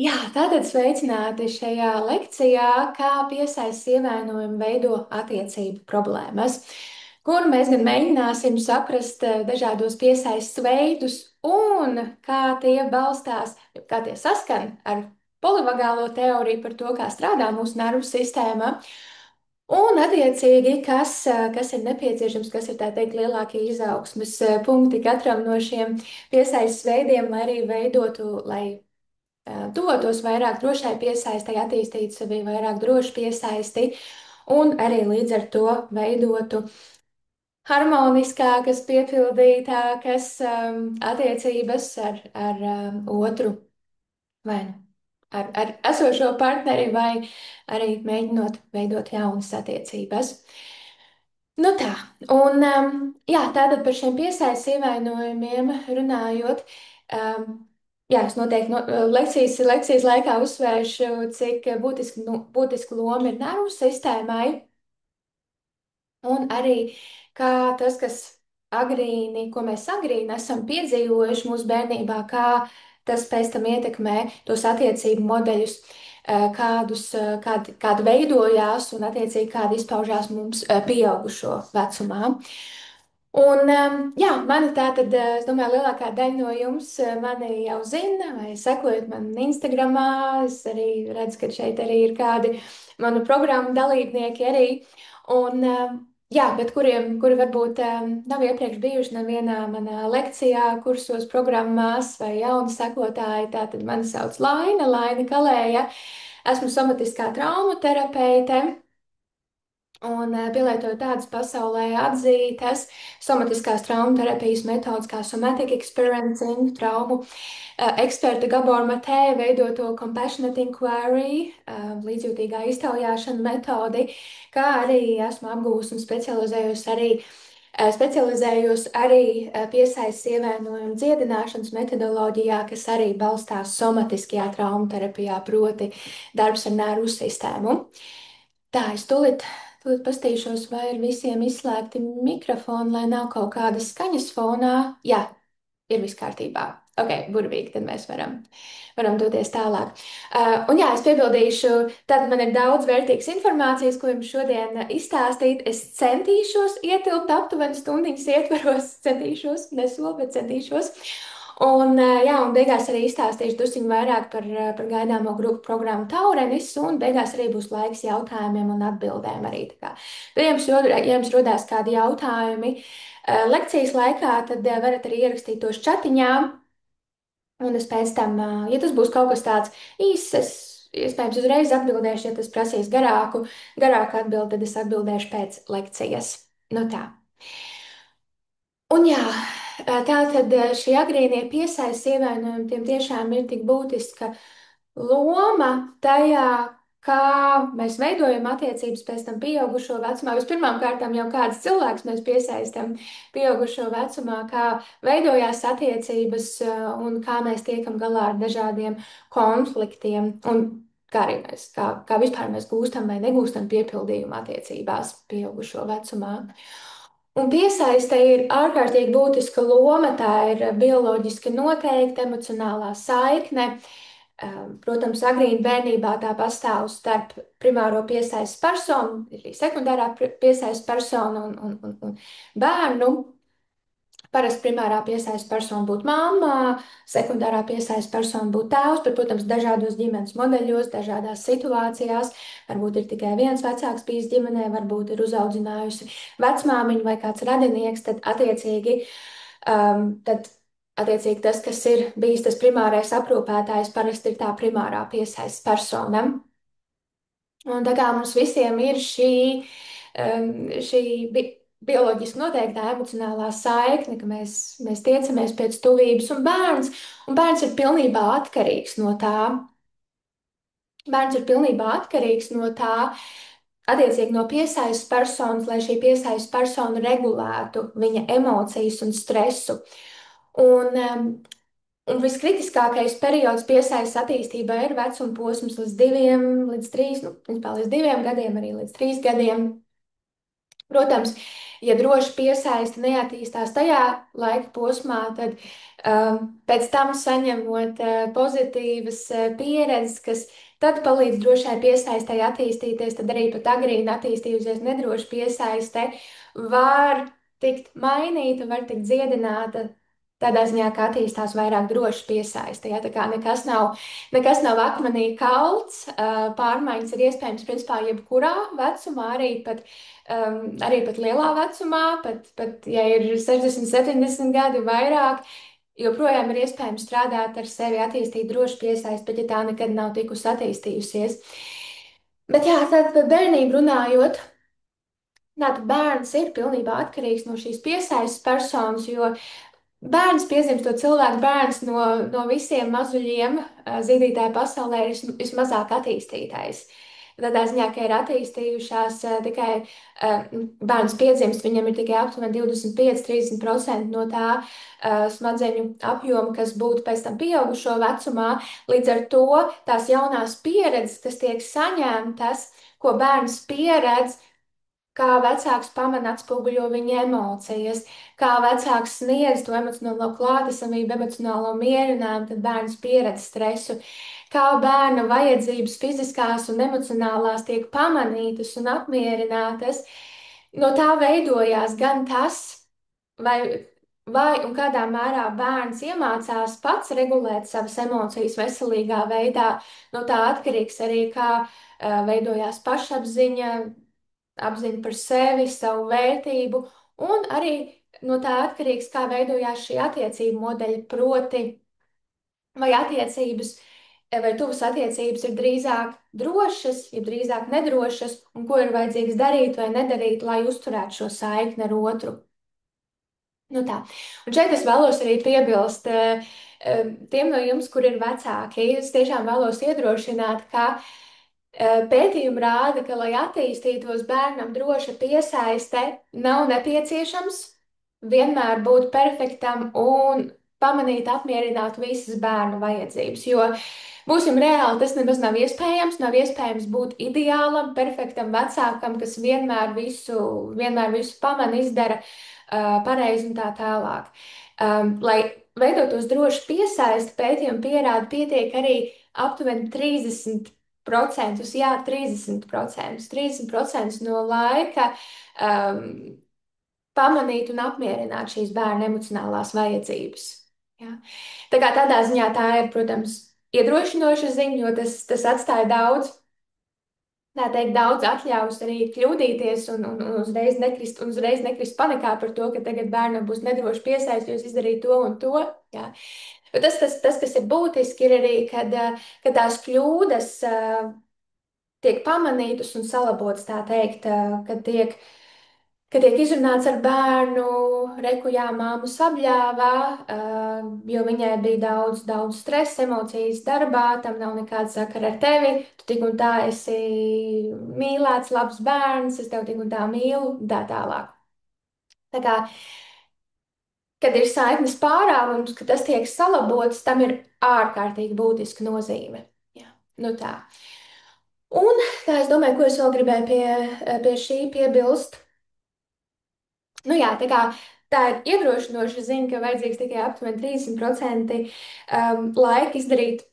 Jā, tātad sveicināti šajā lekcijā, kā piesaistes ievainojumu veido attiecību problēmas, kur mēs gan mēģināsim saprast dažādos piesaistes veidus un kā tie balstās, kā tie saskan ar polivagālo teoriju par to, kā strādā mūsu nervu sistēma. Un, attiecīgi, kas ir nepieciešams, kas ir tā teikt lielākie izaugsmes punkti katram no šiem piesaistes veidiem, lai arī veidotu, lai dotos vairāk drošai piesaistei, attīstītu sevi vairāk droši piesaisti un arī līdz ar to veidotu harmoniskākas, piepildītākas attiecības ar otru vai nu ar esošo partneri vai arī mēģinot veidot jaunas attiecības. Nu tā, un jā, tātad par šiem piesaistes ievainojumiem runājot, um, jā, es noteikti lekcijas laikā uzsvēršu, cik būtiski, nu, būtiska loma ir nervu sistēmai, un arī kā tas, kas agrīni, ko mēs agrīni esam piedzīvojuši mūsu bērnībā, kā tas pēc tam ietekmē tos attiecību modeļus, kādi veidojās un attiecīgi kādi izpaužās mums pieaugušo vecumā. Un, jā, mani tā tad, es domāju, lielākā daļa no jums mani jau zina, vai sekojat man Instagramā. Es arī redzu, ka šeit arī ir kādi manu programmu dalībnieki arī. Un, jā, bet kuri varbūt nav iepriekš bijuši nevienā manā lekcijā, kursos, programmās vai jauni sekotāji, tā tad mani sauc Laina Kalēja. Esmu somatiskā traumu terapeite. Un pielietot tādas pasaulē atzītas somatiskās traumu terapijas metodas kā somatic experiencing, traumu eksperta Gabor Matē veidoto compassionate inquiry, līdzjūtīgā iztaujāšana metodi, kā arī esmu apgūst un specializējos arī piesaistes ievainojumu dziedināšanas metodoloģijā, kas arī balstās somatiskajā traumu terapijā, proti darbs ar nervu sistēmu. Tā, es tūlīt pastīšos, vai ir visiem izslēgti mikrofoni, lai nav kaut kādas skaņas fonā. Jā, ir viss kārtībā. Ok, burvīgi, tad mēs varam doties tālāk. Un jā, es piebildīšu, tad man ir daudz vērtīgas informācijas, ko jums šodien izstāstīt. Es centīšos ietilpt aptuveni stundiņas ietvaros, centīšos, nesolu, bet centīšos. Un, jā, un beigās arī izstāstīšu drusciņu vairāk par gaidāmo grupu programmu Taurenis, un beigās arī būs laiks jautājumiem un atbildēm arī. Tā kā, ja jums rodās kādi jautājumi lekcijas laikā, tad varat arī ierakstīt tos chatiņā, un es pēc tam, ja tas būs kaut kas tāds īss, es iespējams uzreiz atbildēšu, ja tas prasīs garāku atbildi, tad es atbildēšu pēc lekcijas. Nu tā. Un jā, tā tad šie agrīnie piesaistes ievainojumi tiem tiešām ir tik būtiska loma tajā, kā mēs veidojam attiecības pēc tam pieaugušo vecumā. Vispirmām kārtām jau kāds cilvēks mēs piesaistam pieaugušo vecumā, kā veidojās attiecības un kā mēs tiekam galā ar dažādiem konfliktiem. Un kā arī kā vispār mēs gūstam vai negūstam piepildījumu attiecībās pieaugušo vecumā. Un piesaiste ir ārkārtīgi būtiska loma. Tā ir bioloģiski noteikta emocionālā saikne. Protams, agrīnā bērnībā tā pastāv starp primāro piesaistes personu, arī sekundārā piesaistes personu un bērnu. Parasti primārā piesaistes persona būtu mamma, sekundārā piesaistes persona būtu tēvs, bet, protams, dažādos ģimenes modeļos, dažādās situācijās. Varbūt ir tikai viens vecāks bijis ģimenē, varbūt ir uzaudzinājusi vecmāmiņa vai kāds radinieks, tad attiecīgi tas, kas ir bijis tas primārais aprūpētājs, parasti ir tā primārā piesaistes persona. Un tā kā mums visiem ir šī bioloģiski noteiktā emocionālā saikne, ka mēs tiecamies pēc tuvības, un bērns ir pilnībā atkarīgs no tā. Bērns ir pilnībā atkarīgs no tā, attiecīgi no piesaistes personas, lai šī piesaistes persona regulētu viņa emocijas un stresu. Un, un viskritiskākais periods piesaistes attīstībā ir vecuma posms līdz 2, līdz 3, nu, principā līdz 2 gadiem, arī līdz 3 gadiem. Protams, Ja droši piesaiste neattīstās tajā laika posmā, tad pēc tam saņemot pozitīvas pieredzes, kas tad palīdz drošai piesaistei attīstīties, tad arī pat agrīni attīstījusies nedroša piesaiste var tikt mainīta, var tikt dziedināta. Tādā ziņā, ka attīstās vairāk droši piesaiste. Ja? Tā kā nekas nav akmenī kalts, pārmaiņas ir iespējams principā jebkurā vecumā, arī pat lielā vecumā, pat ja ir 60, 70 gadi vairāk, joprojām ir iespējams strādāt ar sevi, attīstīt droši piesaisti, pat ja tā nekad nav tikusi attīstījusies. Bet jā, tad par bērnību runājot. Tātad bērns ir pilnībā atkarīgs no šīs piesaistes personas, jo bērns piezīmes to cilvēku, bērns no visiem mazuļiem zīdītāju pasaulē ir vismazāk attīstītais. Tādā ziņā, ka ir attīstījušās tikai bērns piedzimst, viņam ir tikai aptuveni 25-30% no tā smadzeņu apjoma, kas būtu pēc tam pieaugušo vecumā. Līdz ar to tās jaunās pieredzes, kas tiek saņemtas, ko bērns pieredz, kā vecāks pamana atspoguļo viņa emocijas, kā vecāks sniedz to emocionālo klātesamību, emocionālo mierinājumu, tad bērns pieredz stresu, kā bērna vajadzības fiziskās un emocionālās tiek pamanītas un apmierinātas. No tā veidojās gan tas, vai, vai un kādā mērā bērns iemācās pats regulēt savas emocijas veselīgā veidā. No tā atkarīgs arī, kā veidojās pašapziņa, apziņa par sevi, savu vērtību, un arī no tā atkarīgs, kā veidojās šī attiecību modeļa, proti, vai attiecības, vai tuvas attiecības ir drīzāk drošas, ja drīzāk nedrošas, un ko ir vajadzīgs darīt vai nedarīt, lai uzturētu šo saikni ar otru. Nu tā. Un šeit es vēlos arī piebilst tiem no jums, kur ir vecāki. Es tiešām vēlos iedrošināt, ka pētījumi rāda, ka, lai attīstītos bērnam droša piesaiste, nav nepieciešams vienmēr būt perfektam un pamanīt, apmierināt visas bērnu vajadzības. Jo būsim reāli, tas nemaz nav iespējams. Nav iespējams būt ideālam, perfektam vecākam, kas vienmēr visu pamana, izdara pareizi un tā tālāk. Lai veidotos droši piesaisti, pētījumi pierāda, pietiek arī aptuveni 30%, jā, 30% no laika pamanīt un apmierināt šīs bērna emocionālās vajadzības. Ja? Tā kā tādā ziņā tā ir, protams, iedrošinoša ziņa, jo tas atstāja daudz, tā teikt, daudz atļaus arī kļūdīties un uzreiz nekrist panikā par to, ka tagad bērnam būs nedroši piesaist, jo es izdarīju to un to. Ja? Bet tas, kas ir būtiski, ir arī, kad tās kļūdas tiek pamanītas un salabotas, tā teikt, kad tiek izrunāts ar bērnu, reku, jā, māmu sabļāvā, jo viņai bija daudz, daudz stresa, emocijas darbā, tam nav nekāda sakara ar tevi, tu tik un tā esi mīlēts, labs bērns, es tev tik un tā mīlu, tā tālāk. Tā kā, kad ir saiknes pārāvums, ka tas tiek salabots, tam ir ārkārtīgi būtiska nozīme. Jā, nu tā. Un tā es domāju, ko es vēl gribēju pie šī piebilst. Nu jā, tā ir iedrošinoša ziņa, ka vajadzīgs tikai aptuveni 30% laika izdarīt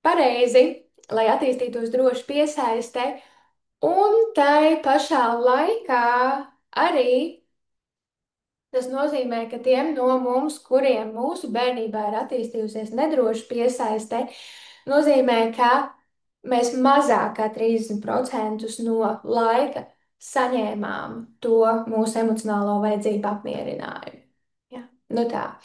pareizi, lai attīstītos droši piesaiste, un tai pašā laikā arī tas nozīmē, ka tiem no mums, kuriem mūsu bērnībā ir attīstījusies nedroša piesaiste, nozīmē, ka mēs mazāk kā 30% no laika saņēmām to mūsu emocionālo vajadzību apmierinājumu. Ja? Nu tā.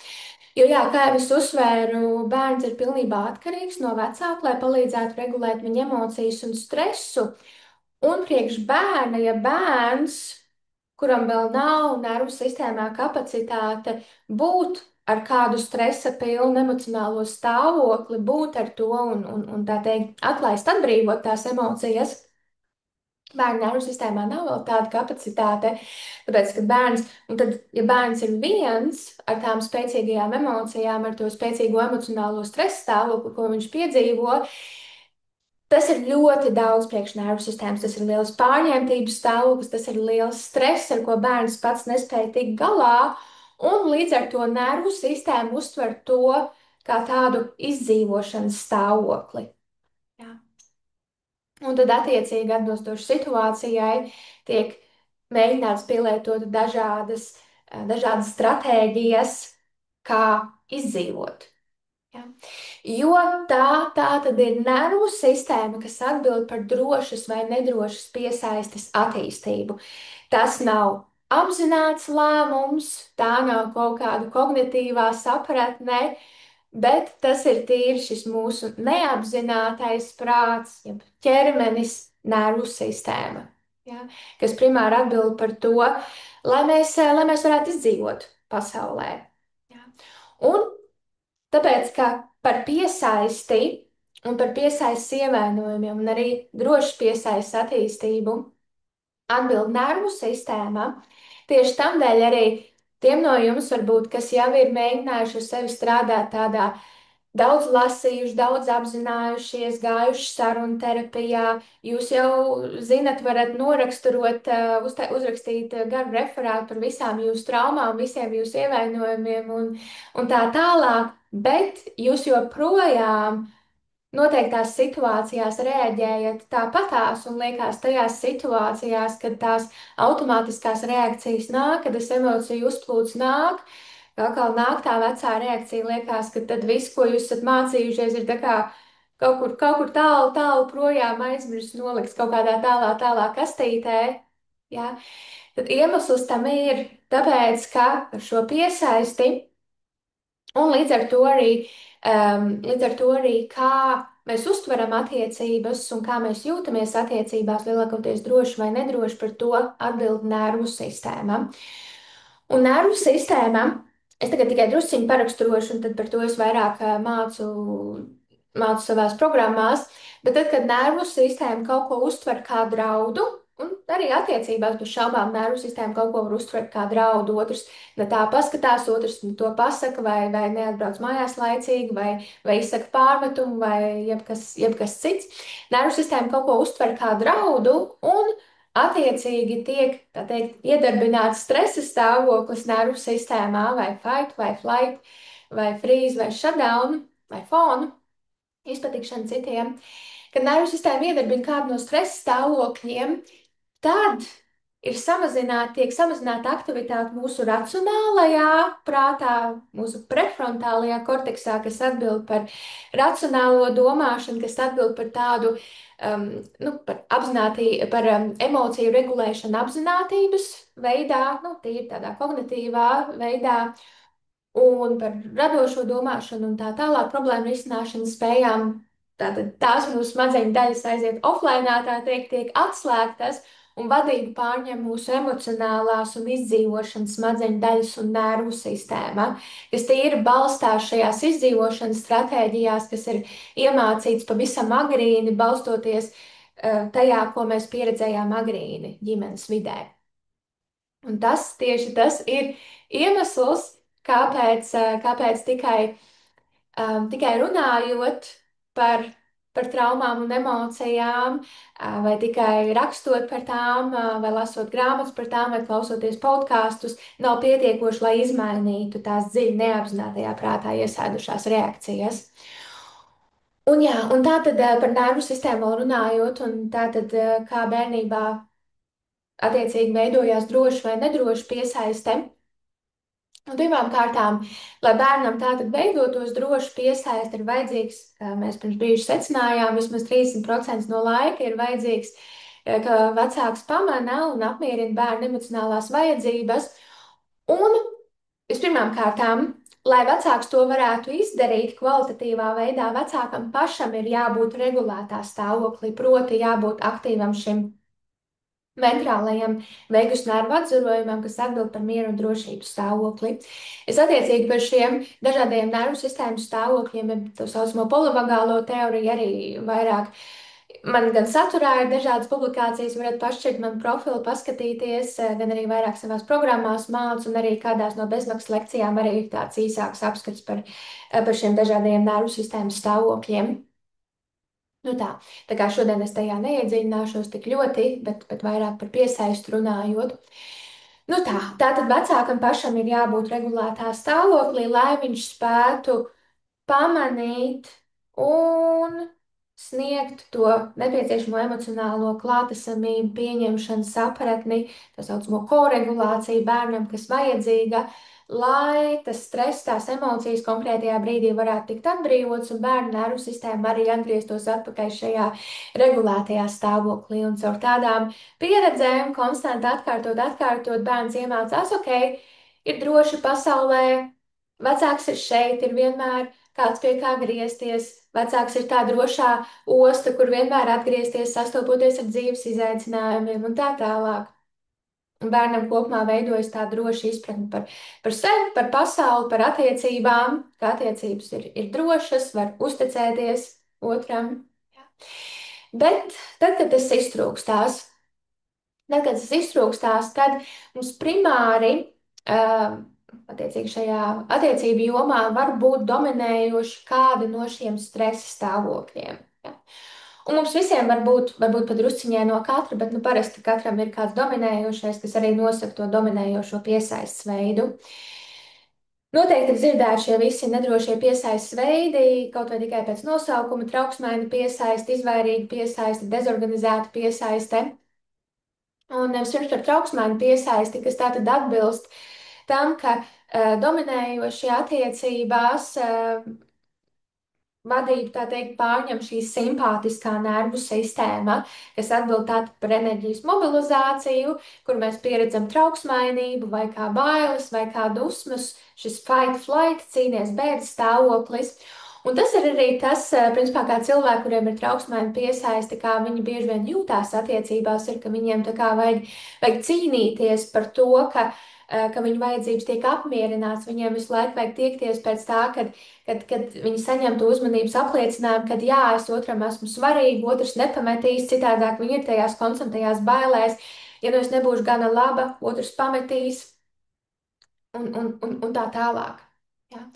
Jo, jā, kā jau es uzsvēru, bērns ir pilnībā atkarīgs no vecāka, lai palīdzētu regulēt viņa emocijas un stresu. Un priekš bērna, ja bērns, kuram vēl nav nervu sistēmā kapacitāte būt ar kādu stresa pilnu emocionālo stāvokli, būt ar to un tā teikt, atlaist, atbrīvot tās emocijas. Bērnu nervu sistēmā nav vēl tāda kapacitāte, tāpēc, ka ja bērns ir viens ar tām spēcīgajām emocijām, ar to spēcīgo emocionālo stresa stāvokli, ko viņš piedzīvo, Tas ir ļoti daudz priekšnervu sistēmas, tas ir liels pārņemtības stāvoklis, tas ir liels stress, ar ko bērns pats nespēja tikt galā, un līdz ar to nervu sistēma uztver to kā tādu izdzīvošanas stāvokli. Jā. Un tad, attiecīgi, atbilstoši situācijai, tiek mēģināts pielietot dažādas stratēģijas, kā izdzīvot. Ja? Jo tā tad ir nervu sistēma, kas atbild par drošas vai nedrošas piesaistes attīstību. Tas nav apzināts lēmums, tā nav kaut kāda kognitīvā sapratne, bet tas ir tīri šis mūsu neapzinātais prāts, jeb ķermenis, nervu sistēma, ja? Kas primāri atbild par to, lai mēs varētu izdzīvot pasaulē. Ja? Un tāpēc, ka par piesaisti un par piesaisti ievainojumiem un arī drošas piesaisti attīstību atbild nervu sistēma. Tieši tam dēļ arī tiem no jums, varbūt, kas jau ir mēģinājuši ar sevi strādāt tādā daudz lasījuši, daudz apzinājušies, gājuši sarunu terapijā. Jūs jau zinat, varat noraksturot, uzrakstīt garu referātu par visām jūsu traumām, visiem jūsu ievainojumiem un tā tālāk, bet jūs joprojām noteiktās situācijās reaģējat tāpatās un liekas tajās situācijās, kad tās automātiskās reakcijas nāk, kad tas emociju uzplūds nāk, atkal nāk tā vecā reakcija, liekas, ka tad viss, ko jūs esat mācījušies, ir tā kā kaut kur tālu, tālu projām aizmirst, nolikts kaut kādā tālā kastītē. Ja? Tad iemesls tam ir tāpēc, ka ar šo piesaisti un līdz ar to arī kā mēs uztveram attiecības un kā mēs jūtamies attiecībās, lielākoties droši vai nedroši, par to atbild nervu sistēma. Un nervu sistēma, es tagad tikai drusciņi paraksturošu, un tad par to es vairāk mācu savās programmās, bet tad, kad nervu sistēma kaut ko uztver kā draudu, un arī attiecībās bez šaubām nervu sistēma kaut ko var uztvert kā draudu, otrs ne tā paskatās, otrs to pasaka, vai neatbrauc mājās laicīgi, vai izsaka pārmetumu, vai jebkas cits. Nervu sistēma kaut ko uztver kā draudu, un attiecīgi tiek, tā teikt, iedarbināts stresa stāvoklis nervu sistēmā, vai fight, vai flight, vai freeze, vai shutdown, vai phone, izpatikšana citiem. Kad nervu sistēma iedarbina kādu no stresa stāvokļiem, tad tiek samazināta aktivitāte mūsu racionālajā prātā, mūsu prefrontālajā korteksā, kas atbild par racionālo domāšanu, kas atbild par tādu par emociju regulēšanu apzinātības veidā, tīri tādā kognitīvā veidā, un par radošo domāšanu un tā tālāk problēmu risināšanas spējām. Tātad tās mūsu smadzeņu daļas aiziet offline, tā teikt, tiek atslēgtas, un vadību pārņem mūsu emocionālās un izdzīvošanas smadzeņu daļas un nervu sistēma, kas tīri balstās šajās izdzīvošanas stratēģijās, kas ir iemācīts pavisam agrīni, balstoties tajā, ko mēs pieredzējām agrīni ģimenes vidē. Un tieši tas ir iemesls, kāpēc tikai runājot par, par traumām un emocijām, vai tikai rakstot par tām, vai lasot grāmatas par tām, vai klausoties podkāstus, nav pietiekoši, lai izmainītu tās dziļi neapzinātajā prātā iesēdušās reakcijas. Un tā tad par nervu sistēmu vēl runājot, un tā tad kā bērnībā attiecīgi veidojās droši vai nedroši piesaiste. Un pirmām kārtām, lai bērnam tātad veidotos droši piesaisti, ir vajadzīgs, kā mēs pirms brīža secinājām, vismaz 30% no laika ir vajadzīgs, ka vecāks pamana un apmierina bērnu emocionālās vajadzības. Un vispirmām kārtām, lai vecāks to varētu izdarīt kvalitatīvā veidā, vecākam pašam ir jābūt regulētā stāvoklī, proti jābūt aktīvam šim ventrālajiem veigus nervu atzarojumam, kas atbild par mieru un drošības stāvokli. Es attiecīgi par šiem dažādiem nervu sistēmu stāvokļiem, tā saucamo polavagālo teoriju, arī vairāk. Man gan saturā ir dažādas publikācijas, varat pašķirt manu profilu, paskatīties, gan arī vairāk savās programmās mācu, un arī kādās no bezmaksas lekcijām arī ir tāds īsāks apskats par šiem dažādiem nervu sistēmu stāvokļiem. Nu tā kā šodien es tajā neiedziļināšos tik ļoti, bet vairāk par piesaistu runājot. Tā tad vecākam pašam ir jābūt regulētā stāvoklī, lai viņš spētu pamanīt un sniegt to nepieciešamo emocionālo klātesamību, pieņemšanu, sapratni, tā saucamo koregulāciju bērnam, kas vajadzīga, lai tas stress, tās emocijas konkrētajā brīdī varētu tikt atbrīvots un bērnu nervu sistēma arī atgrieztos atpakaļ šajā regulētajā stāvoklī. Un caur tādām pieredzēm, konstanti atkārtot, bērns iemācās, ok, ir droši pasaulē, vecāks ir šeit, ir vienmēr kāds pie kā griezties. Vecāks ir tā drošā osta, kur vienmēr atgriezties, sastopoties ar dzīves izaicinājumiem un tā tālāk. Un bērnam kopumā veidojas tā droša izpratne par sevi, par pasauli, par attiecībām, ka attiecības ir drošas, var uzticēties otram. Jā. Bet tad, kad tas iztrūkstās, tad mums primāri, uh, attiecīgi šajā attiecību jomā, var būt dominējoši kādi no šiem stresa stāvokļiem. Ja? Un mums visiem var būt pat drusciņai no katra, bet parasti katram ir kāds dominējošais, kas arī nosaka to dominējošo piesaistes veidu. Noteikti ir dzirdēti šie visi nedrošie piesaistes veidi, kaut vai tikai pēc nosaukuma - trauksmaina piesaiste, izvairīga piesaiste, dezorganizēta piesaiste. Un vispirms par trauksmainu piesaisti, kas tātad atbilst tam, ka dominējošie attiecībās vadību, tā teikt, pārņem šī simpātiskā nervu sistēma, kas atbild tātad par enerģijas mobilizāciju, kur mēs pieredzam trauksmainību, vai kā bailes, vai kā dusmas, šis fight, flight, cīnies, bēdas stāvoklis. Un tas ir arī tas, principā, kā cilvēki, kuriem ir trauksmaina piesaiste, kā viņi bieži vien jūtās attiecībās, ir, ka viņiem tā kā vajag cīnīties par to, ka viņu vajadzības tiek apmierināts, viņiem visu laiku vajag tiekties pēc tā, kad viņi saņem to uzmanības apliecinājumu, ka jā, es otram esmu svarīga, otrs nepametīs, citādāk viņi ir tajās konstantajās bailēs. Ja nu es nebūšu gana laba, otrs pametīs un tā tālāk. Jā.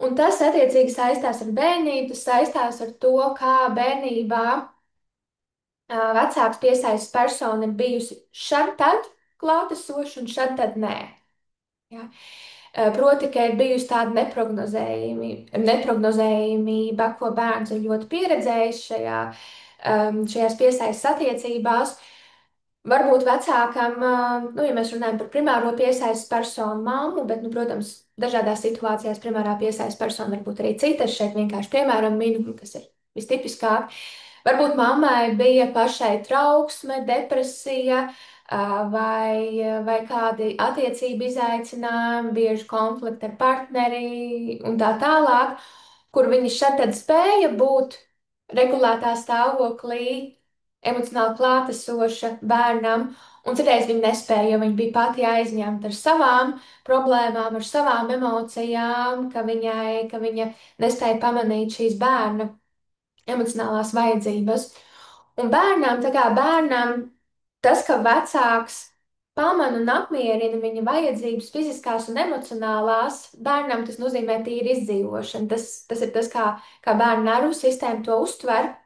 Un tas attiecīgi saistās ar bērnību, tas saistās ar to, kā bērnībā vecāks piesaistes persona ir bijusi šad tad klātesoša un šad tad nē. Ja? Proti, ka ir bijusi tāda neprognozējumība, ko bērns ir ļoti pieredzējis šajās piesaistes attiecībās. Varbūt vecākam, ja mēs runājam par primāro piesaistes personu mammu, bet, protams, dažādās situācijās primārā piesaistes persona var būt arī cita. Es šeit vienkārši piemēram minu, kas ir vistipiskāk. Varbūt mammai bija pašai trauksme, depresija, vai kādi attiecību izaicinājumi, bieži konflikti ar partneri un tā tālāk, kur viņi šeit tad spēja būt regulētā stāvoklī, emocionāli klātesoša bērnam, un citreiz viņi nespēja, jo viņi bija pati aizņemta ar savām problēmām, ar savām emocijām, ka viņa nespēja pamanīt šīs bērna emocionālās vajadzības. Un bērnam, tā kā bērnam, tas, ka vecāks pamana un apmierina viņa vajadzības, fiziskās un emocionālās, bērnam tas nozīmē tīri izdzīvošanu. Tas ir tas, kā bērnu nervu sistēma to uztver.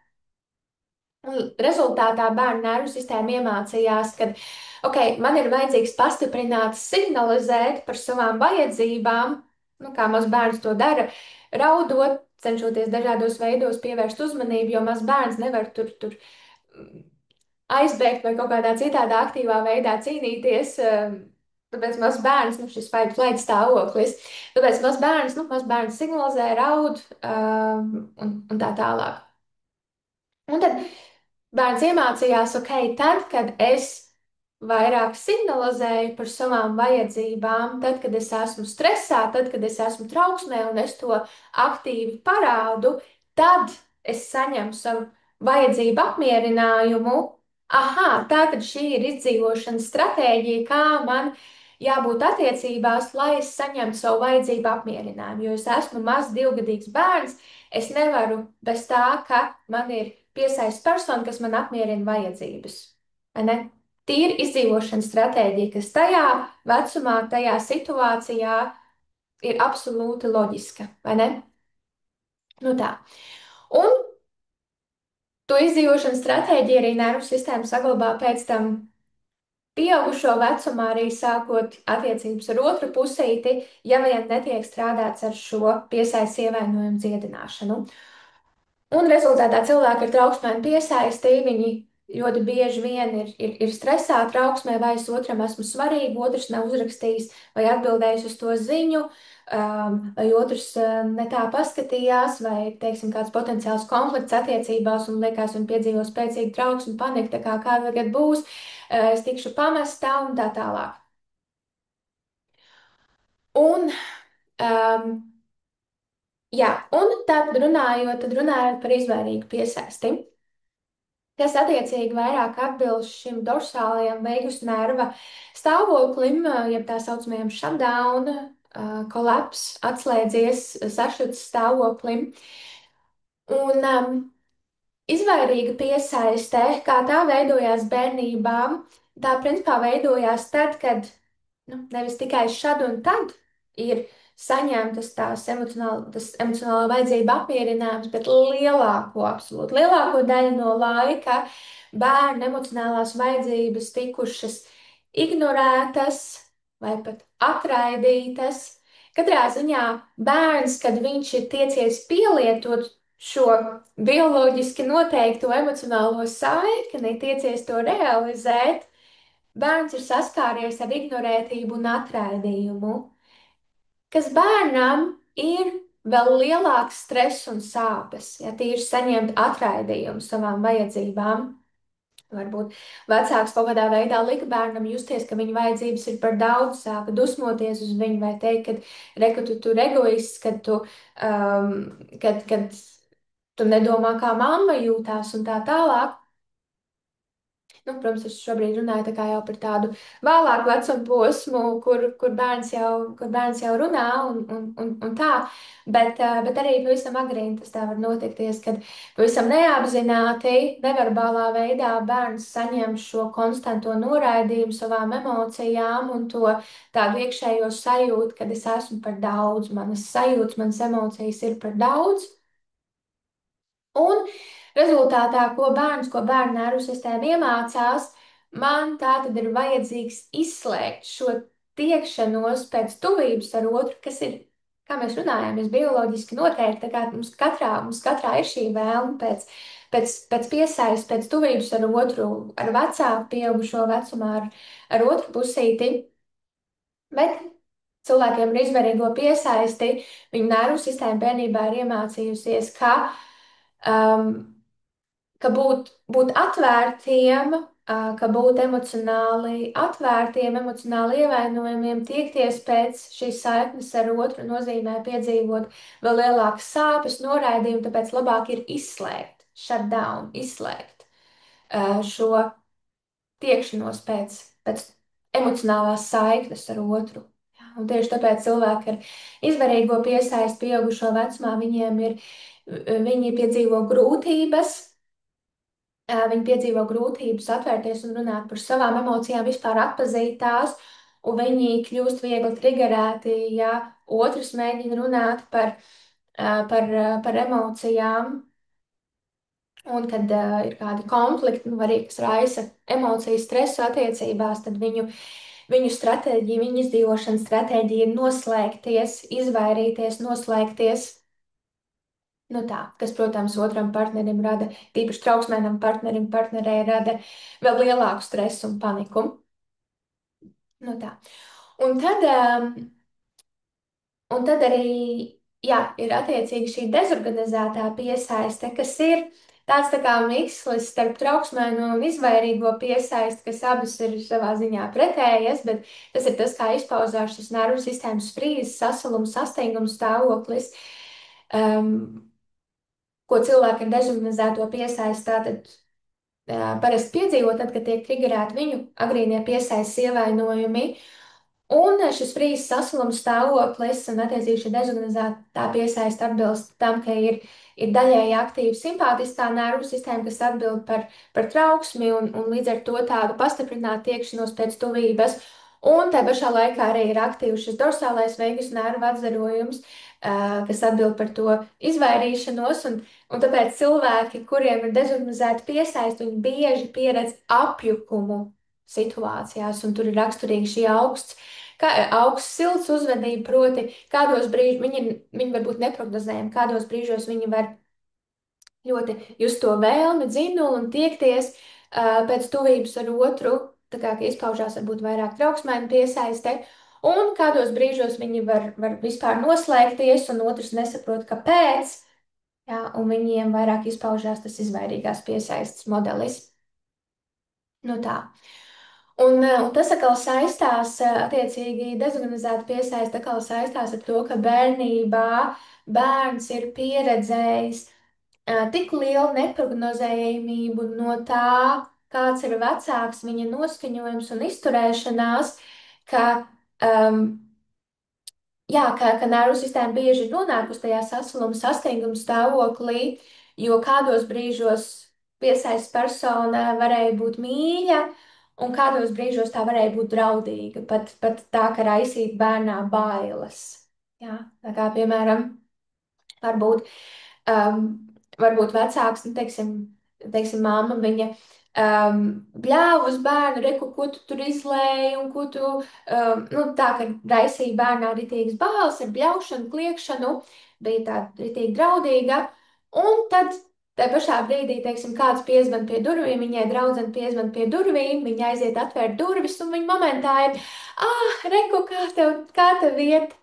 Un rezultātā bērnu nervu sistēma iemācījās, ka, ok, man ir vajadzīgs pastiprināts signalizēt par savām vajadzībām, kā mazs bērns to dara, raudot, cenšoties dažādos veidos pievērst uzmanību, jo mazs bērns nevar tur aizbēgt vai kaut kādā citādā aktīvā veidā cīnīties. Tāpēc mazs bērns, šis fight flight stāvoklis, tāpēc mazs bērns signalizē, raud un tā tālāk. Un tad bērns iemācījās, ok, tad, kad es vairāk signalizēju par savām vajadzībām, tad, kad es esmu stresā, tad, kad es esmu trauksmē un es to aktīvi parādu, tad es saņemu savu vajadzību apmierinājumu. Aha, tā tad šī ir izdzīvošanas stratēģija, kā man jābūt attiecībās, lai es saņemtu savu vajadzību apmierinājumu. Jo es esmu mazs divgadīgs bērns, es nevaru bez tā, ka man ir piesaistīta persona, kas man apmierina vajadzības. Vai ne? Tīri izdzīvošanas stratēģija, kas tajā vecumā, tajā situācijā ir absolūti loģiska, vai ne? Tā. Un To izdzīvošanas stratēģiju arī nervu sistēma saglabā pēc tam pieaugušo vecumā, arī sākot attiecības ar otru pusīti, ja vien netiek strādāts ar šo piesaistes ievainojumu dziedināšanu. Un rezultātā cilvēki ar trauksmēm piesaisti, viņi ļoti bieži vien ir stresā, trauksmē, vai es otram esmu svarīga, otrs nav uzrakstījis vai atbildējis uz to ziņu, vai otrs ne tā paskatījās, vai, teiksim, kāds potenciāls konflikts attiecībās un liekas, un piedzīvo spēcīgu trauksmu, paniku, tā kā tagad būs, es tikšu pamestā un tā tālāk. Un, um, jā, un tad runājot par izvairīgu piesaisti, kas attiecīgi vairāk atbilst šim dorsālajam veigus nerva stāvoklim, jeb tā saucamajam shutdown, kolaps, atslēdzies, sašuts stāvoklim. Un izvairīga piesaiste, kā tā veidojās bērnībā, tā principā veidojās tad, kad nevis tikai šad un tad ir saņemtas tas emocionālā vajadzība apmierinājums, bet absolūti lielāko daļu no laika bērnu emocionālās vajadzības tikušas ignorētas vai pat atraidītas. Katrā ziņā bērns, kad viņš ir tiecies pielietot šo bioloģiski noteikto emocionālo saikni, tiecies to realizēt, bērns ir saskāries ar ignorētību un atraidījumu, kas bērnam ir vēl lielāks stress un sāpes, ja tīri saņemt atraidījumu savām vajadzībām. Varbūt vecāks kaut kādā veidā lika bērnam justies, ka viņa vajadzības ir par daudz, sāka dusmoties uz viņu vai teikt, ka reku tu tur egoists, kad tu nedomā, kā mamma jūtās un tā tālāk. Protams, es šobrīd runāju tā kā jau par tādu vēlāku vecuma posmu, kur bērns jau runā un tā, bet arī pavisam agrīni tas tā var notikties, kad pavisam neapzināti, neverbālā veidā bērns saņem šo konstanto noraidījumu savām emocijām un to tādu iekšējo sajūtu, kad es esmu par daudz, manas sajūtas, manas emocijas ir par daudz. Un rezultātā, ko bērnu nervu sistēma iemācās, man tā tad ir vajadzīgs izslēgt šo tiekšanos pēc tuvības ar otru, kas ir, kā mēs runājām, ir bioloģiski noteikti. Tā kā mums katrā ir šī vēlme pēc piesaistes, pēc tuvības ar otru, ar vecāku, pieaugušo vecumā, ar otru pusīti. Bet cilvēkiem ar izvērīgo piesaisti, viņu nervu sistēma bērnībā ir iemācījusies, um, ka būt atvērtiem, ka būt emocionāli atvērtiem, emocionāli ievainojumiem, tiekties pēc šīs saiknes ar otru nozīmē piedzīvot vēl lielākas sāpes, noraidījumu, tāpēc labāk ir izslēgt, shutdown, izslēgt šo tiekšanos pēc emocionālās saiknes ar otru. Un tieši tāpēc cilvēki ar izvarīgo piesaisti pieaugušo vecumā, viņi piedzīvo grūtības. Viņi piedzīvo grūtības atvērties un runāt par savām emocijām, vispār atpazīt tās, un viņi kļūst viegli triggerēti, ja otrs mēģina runāt par emocijām. Un kad ir kādi konflikti, arī kas raisa emociju stresu attiecībās, tad viņu stratēģija, viņu izdzīvošanas stratēģija ir noslēgties, izvairīties, noslēgties. Kas, protams, otram partnerim rada, tīpaši trauksmēnam partnerei rada vēl lielāku stresu un paniku. Tā. Un tad, un tad arī, jā, ir attiecīgi šī dezorganizētā piesaiste, kas ir tāds tā kā mikslis starp trauksmēno un izvairīgo piesaisti, kas abas ir savā ziņā pretējas, bet tas ir tas, kā izpauzās šis nervu sistēmas frīzes, sasalums, sastingums stāvoklis. Ko cilvēki ar dezorganizēto piesaisti tātad parasti piedzīvo, tad, kad tiek triggerēti viņu agrīnie piesaistes ievainojumi. Un šis frīzes sasalums stāvoklis un attiecīgi šī dezorganizētā piesaiste atbilst tam, ka ir daļēji aktīva simpātiskā nervu sistēma, kas atbild par trauksmi un līdz ar to tādu pastiprinātu tiekšanos pēc tuvības. Un tā pašā laikā arī ir aktīvs šis dorsālais veigus nervu atzarojums, kas atbild par to izvairīšanos. Un tāpēc cilvēki, kuriem ir dezorganizēta piesaiste, viņi bieži pieredz apjukumu situācijās, un tur ir raksturīgi šī augsts silts uzvedība, proti, kādos brīžos viņi var būt neprognozējami, kādos brīžos viņi var ļoti just to vēlmi, dzinulu un tiekties pēc tuvības ar otru, tā kā ka izpaužās varbūt vairāk trauksmēm piesaiste, un kādos brīžos viņi var vispār noslēgties, un otrs nesaprot, kāpēc, jā, un viņiem vairāk izpaužās tas izvairīgās piesaistes modelis. Nu tā. Un tas atkal saistās, attiecīgi, dezorganizēta piesaiste atkal saistās ar to, ka bērnībā bērns ir pieredzējis tik lielu neparedzējumību no tā, kāds ir vecāks, viņa noskaņojums un izturēšanās, ka, um, jā, ka nervu sistēma bieži ir nonākusi tajā sasaluma sastinguma stāvoklī, jo kādos brīžos piesaistes persona varēja būt mīļa, un kādos brīžos tā varēja būt draudīga, pat tā, ka raisīt bērnā bailes. Jā, tā kā, piemēram, varbūt um, varbūt vecāks, nu, teiksim, mamma, viņa bļāva uz bērnu, reku, ko tu tur izlēji, un ko tu, nu, tā, ka raisīja bērnā ritīgas bāles ar bļaušanu, kliekšanu, bija tā ritīgi draudīga, un tad tā pašā brīdī, teiksim, kāds piezvan pie durvīm, viņai draudzene piezvan pie durvīm, viņa aiziet atvērt durvis, un viņa momentā ir, reku, kā tev iet,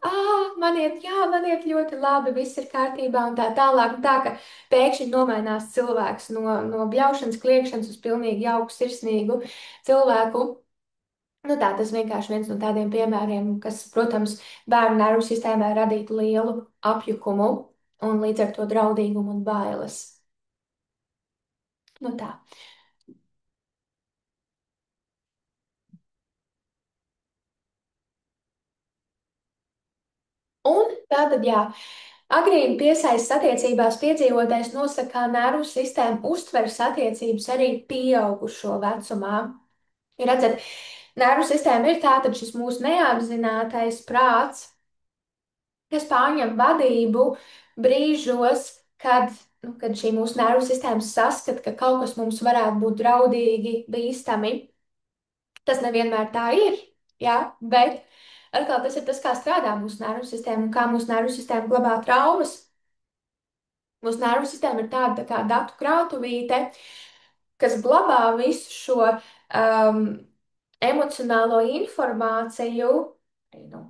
man iet ļoti labi, viss ir kārtībā un tā tālāk. Un tā, ka pēkšņi nomainās cilvēks no bļaušanas, kliekšanas uz pilnīgi jauku, sirsnīgu cilvēku. Nu tā, tas vienkārši viens no tādiem piemēriem, kas, protams, bērnu nervu sistēmā radītu lielu apjukumu un līdz ar to draudīgumu un bailes. Nu tā. Un tātad, jā, agrīna piesaistes attiecībās piedzīvotais nosaka, kā nervu sistēma uztveras attiecības arī pieaugušo vecumā. Ir redzēt, nervu sistēma ir tātad šis mūsu neapzinātais prāts, kas pārņem vadību brīžos, kad šī mūsu nervu sistēma saskata, ka kaut kas mums varētu būt draudīgi, bīstami. Tas nevienmēr tā ir, jā, bet atkal tas ir tas, kā strādā mūsu nervu sistēma un kā mūsu nervu sistēma glabā traumas. Mūsu nervu sistēma ir tāda tā kā datu krātuvīte, kas glabā visu šo emocionālo informāciju, nu,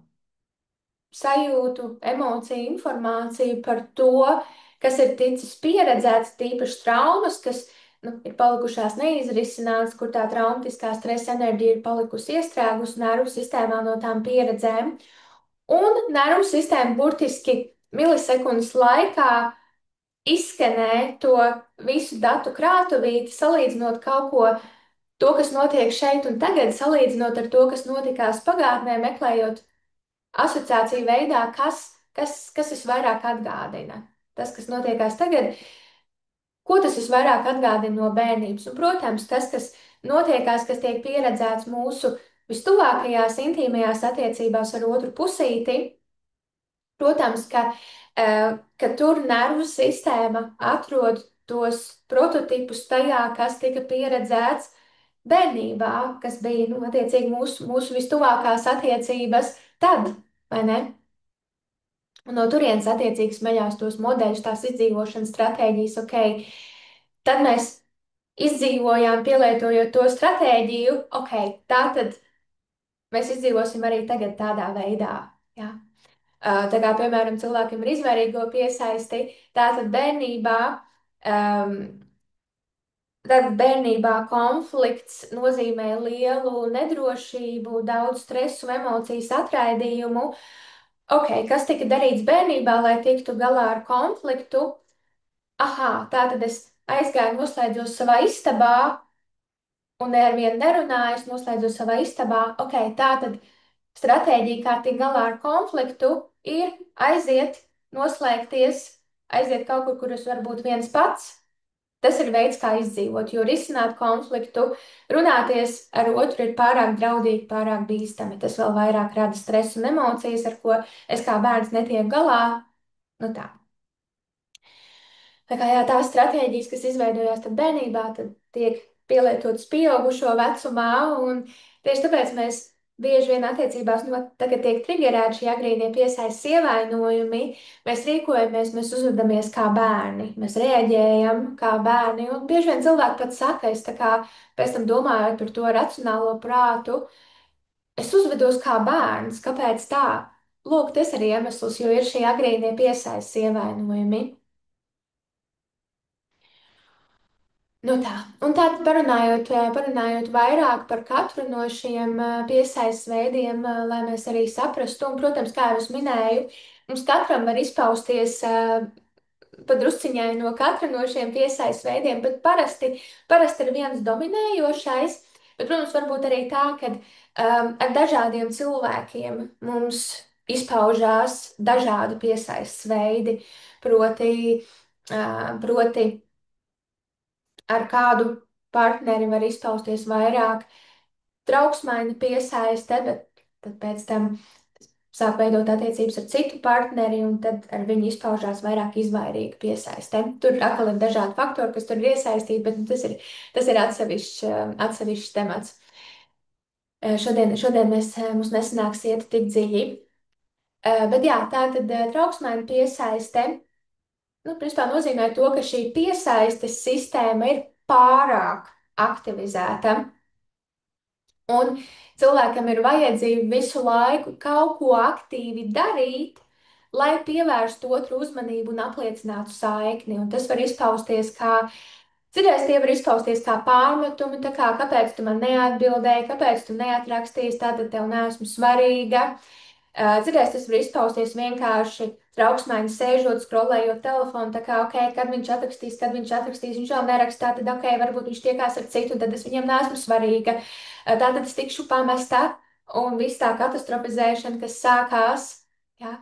sajūtu, emociju informāciju par to, kas ir ticis pieredzēts, tīpaši traumas, kas ir palikušās neizrisinātas, kur tā traumatiskā stresa enerģija ir palikusi iestrēgusi nervu sistēmā no tām pieredzēm. Un nervu sistēma burtiski milisekundes laikā izskenē to visu datu krātuvīti, salīdzinot kaut ko, to, kas notiek šeit un tagad, salīdzinot ar to, kas notikās pagātnē, meklējot asociāciju veidā, kas visvairāk atgādina. Tas, kas notiekās tagad, ko tas visvairāk atgādina no bērnības. Un, protams, tas, kas notiekās, kas tiek pieredzēts mūsu vistuvākajās intīmajās attiecībās ar otru pusīti, protams, ka tur nervu sistēma atrod tos prototipus tajā, kas tika pieredzēts bērnībā, kas bija, nu, attiecīgi mūsu vistuvākās attiecības tad, vai ne? Un no turienes attiecīgi smeļās tos modeļus, tās izdzīvošanas stratēģijas, ok. Tad mēs izdzīvojām, pielietojot to stratēģiju, ok, tā tad mēs izdzīvosim arī tagad tādā veidā. Jā. Tā kā, piemēram, cilvēkiem ir izvairīgo piesaisti, tātad um, bērnībā konflikts nozīmē lielu nedrošību, daudz stresu, emociju atraidījumu. Ok, kas tika darīts bērnībā, lai tiktu galā ar konfliktu? Aha, tā tad es aizgāju, noslēdzos savā istabā un ar vienu nerunāju, es noslēdzos savā istabā. Ok, tā tad stratēģija, kā tikt galā ar konfliktu, ir aiziet, noslēgties, aiziet kaut kur, kur es varu būt viens pats. Tas ir veids, kā izdzīvot, jo risināt konfliktu, runāties ar otru ir pārāk draudīgi, pārāk bīstami. Tas vēl vairāk rada stresu un emocijas, ar ko es kā bērns netieku galā. Nu tā. Tā kā jā, tās stratēģijas, kas izveidojās tad bērnībā, tad tiek pielietotas pieaugušo vecumā, un tieši tāpēc mēs bieži vien attiecībās, nu, tagad tiek triggerēti šie agrīnie piesaistes ievainojumi, mēs rīkojamies, mēs uzvedamies kā bērni, mēs reaģējam kā bērni, un bieži vien cilvēki pat saka, es tā kā pēc tam domājot par to racionālo prātu, es uzvedos kā bērns, kāpēc tā? Lūk, tas ir iemesls, jo ir šie agrīnie piesaistes ievainojumi. Nu tā, un tā parunājot, parunājot vairāk par katru no šiem piesaistes veidiem, lai mēs arī saprastu, un, protams, kā jau es minēju, mums katram var izpausties padrusciņai no katra no šiem piesaistes veidiem, bet parasti ir viens dominējošais, bet, protams, varbūt arī tā, ka ar dažādiem cilvēkiem mums izpaužās dažādi piesaistes veidi, proti, proti ar kādu partneri var izpausties vairāk trauksmaini piesaiste, bet tad pēc tam sāk veidot attiecības ar citu partneri, un tad ar viņu izpaužās vairāk izvairīga piesaiste. Tur atkal ir dažādi faktori, kas tur ir iesaistīti, bet nu, tas ir atsevišķs temats. Šodien mums nesanāks iet tik dziļi. Bet jā, tā tad trauksmaini piesaiste. Nu, principā nozīmē to, ka šī piesaistes sistēma ir pārāk aktivizēta. Un cilvēkam ir vajadzība visu laiku kaut ko aktīvi darīt, lai pievērstu otru uzmanību un apliecinātu saikni. Un tas var izpausties kā, citreiz tie var izpausties kā pārmetumi, tā kā kāpēc tu man neatbildēji, kāpēc tu neatrakstīji, tātad tev neesmu svarīga. Citreiz tas var izpausties vienkārši trauksmēni sēžot, scrollējot telefonu, tā kā, ok, kad viņš atrakstīs, viņš vēl nerakstā, tad, ok, varbūt viņš tiekās ar citu, un tad es viņam neesmu svarīga. Tātad es tikšu pamesta, un viss tā katastrofizēšana, kas sākās, jā,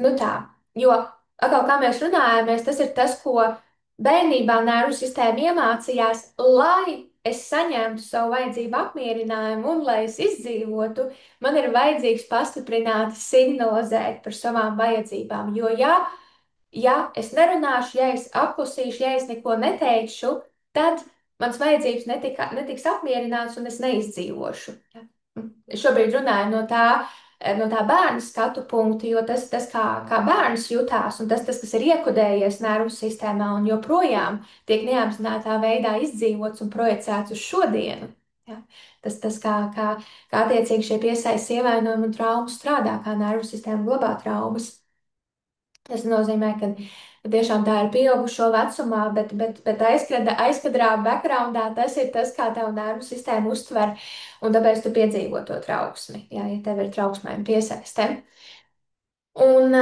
nu tā, jo, atkal, kā mēs runājamies, tas ir tas, ko bērnībā nervu sistēma iemācījās, lai es saņemtu savu vajadzību apmierinājumu un lai es izdzīvotu. Man ir vajadzīgs pastiprināti signalizēt par savām vajadzībām, jo ja es nerunāšu, ja es apklusīšu, ja es neko neteikšu, tad mans vajadzības netiks apmierināts un es neizdzīvošu. Ja? Es šobrīd runāju no tā bērna skatu punkta, jo tas kā bērns jutās, un tas, kas ir iekodējies nervu sistēmā un joprojām tiek neapzinātā veidā izdzīvots un projicēts uz šodienu. Ja? Tas kā attiecīgi šie piesaistes ievainojumi un traumas strādā, kā nervu sistēma glabā traumas. Tas nozīmē, ka tiešām tā ir pieaugušo vecumā, bet aizkadrā, backgroundā tas ir tas, kā tavu nervu sistēmu uztver, un tāpēc tu piedzīvo to trauksmi, jā, ja tev ir trauksmēm piesaiste. Un,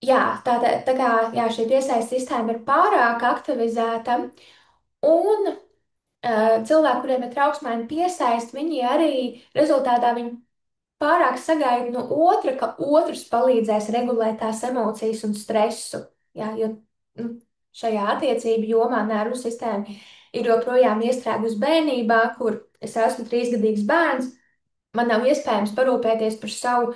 jā, tā kā jā, šī piesaiste sistēma ir pārāk aktivizēta, un cilvēki, kuriem ir trauksmēm piesaiste, viņi arī rezultātā viņi pārāk sagaida no otra, ka otrs palīdzēs regulēt tās emocijas un stresu. Jā, jo nu, šajā attiecību jomā nervu sistēma ir joprojām iestrēgusi bērnībā, kur es esmu 3-gadīgs bērns. Man nav iespējams parūpēties par savu,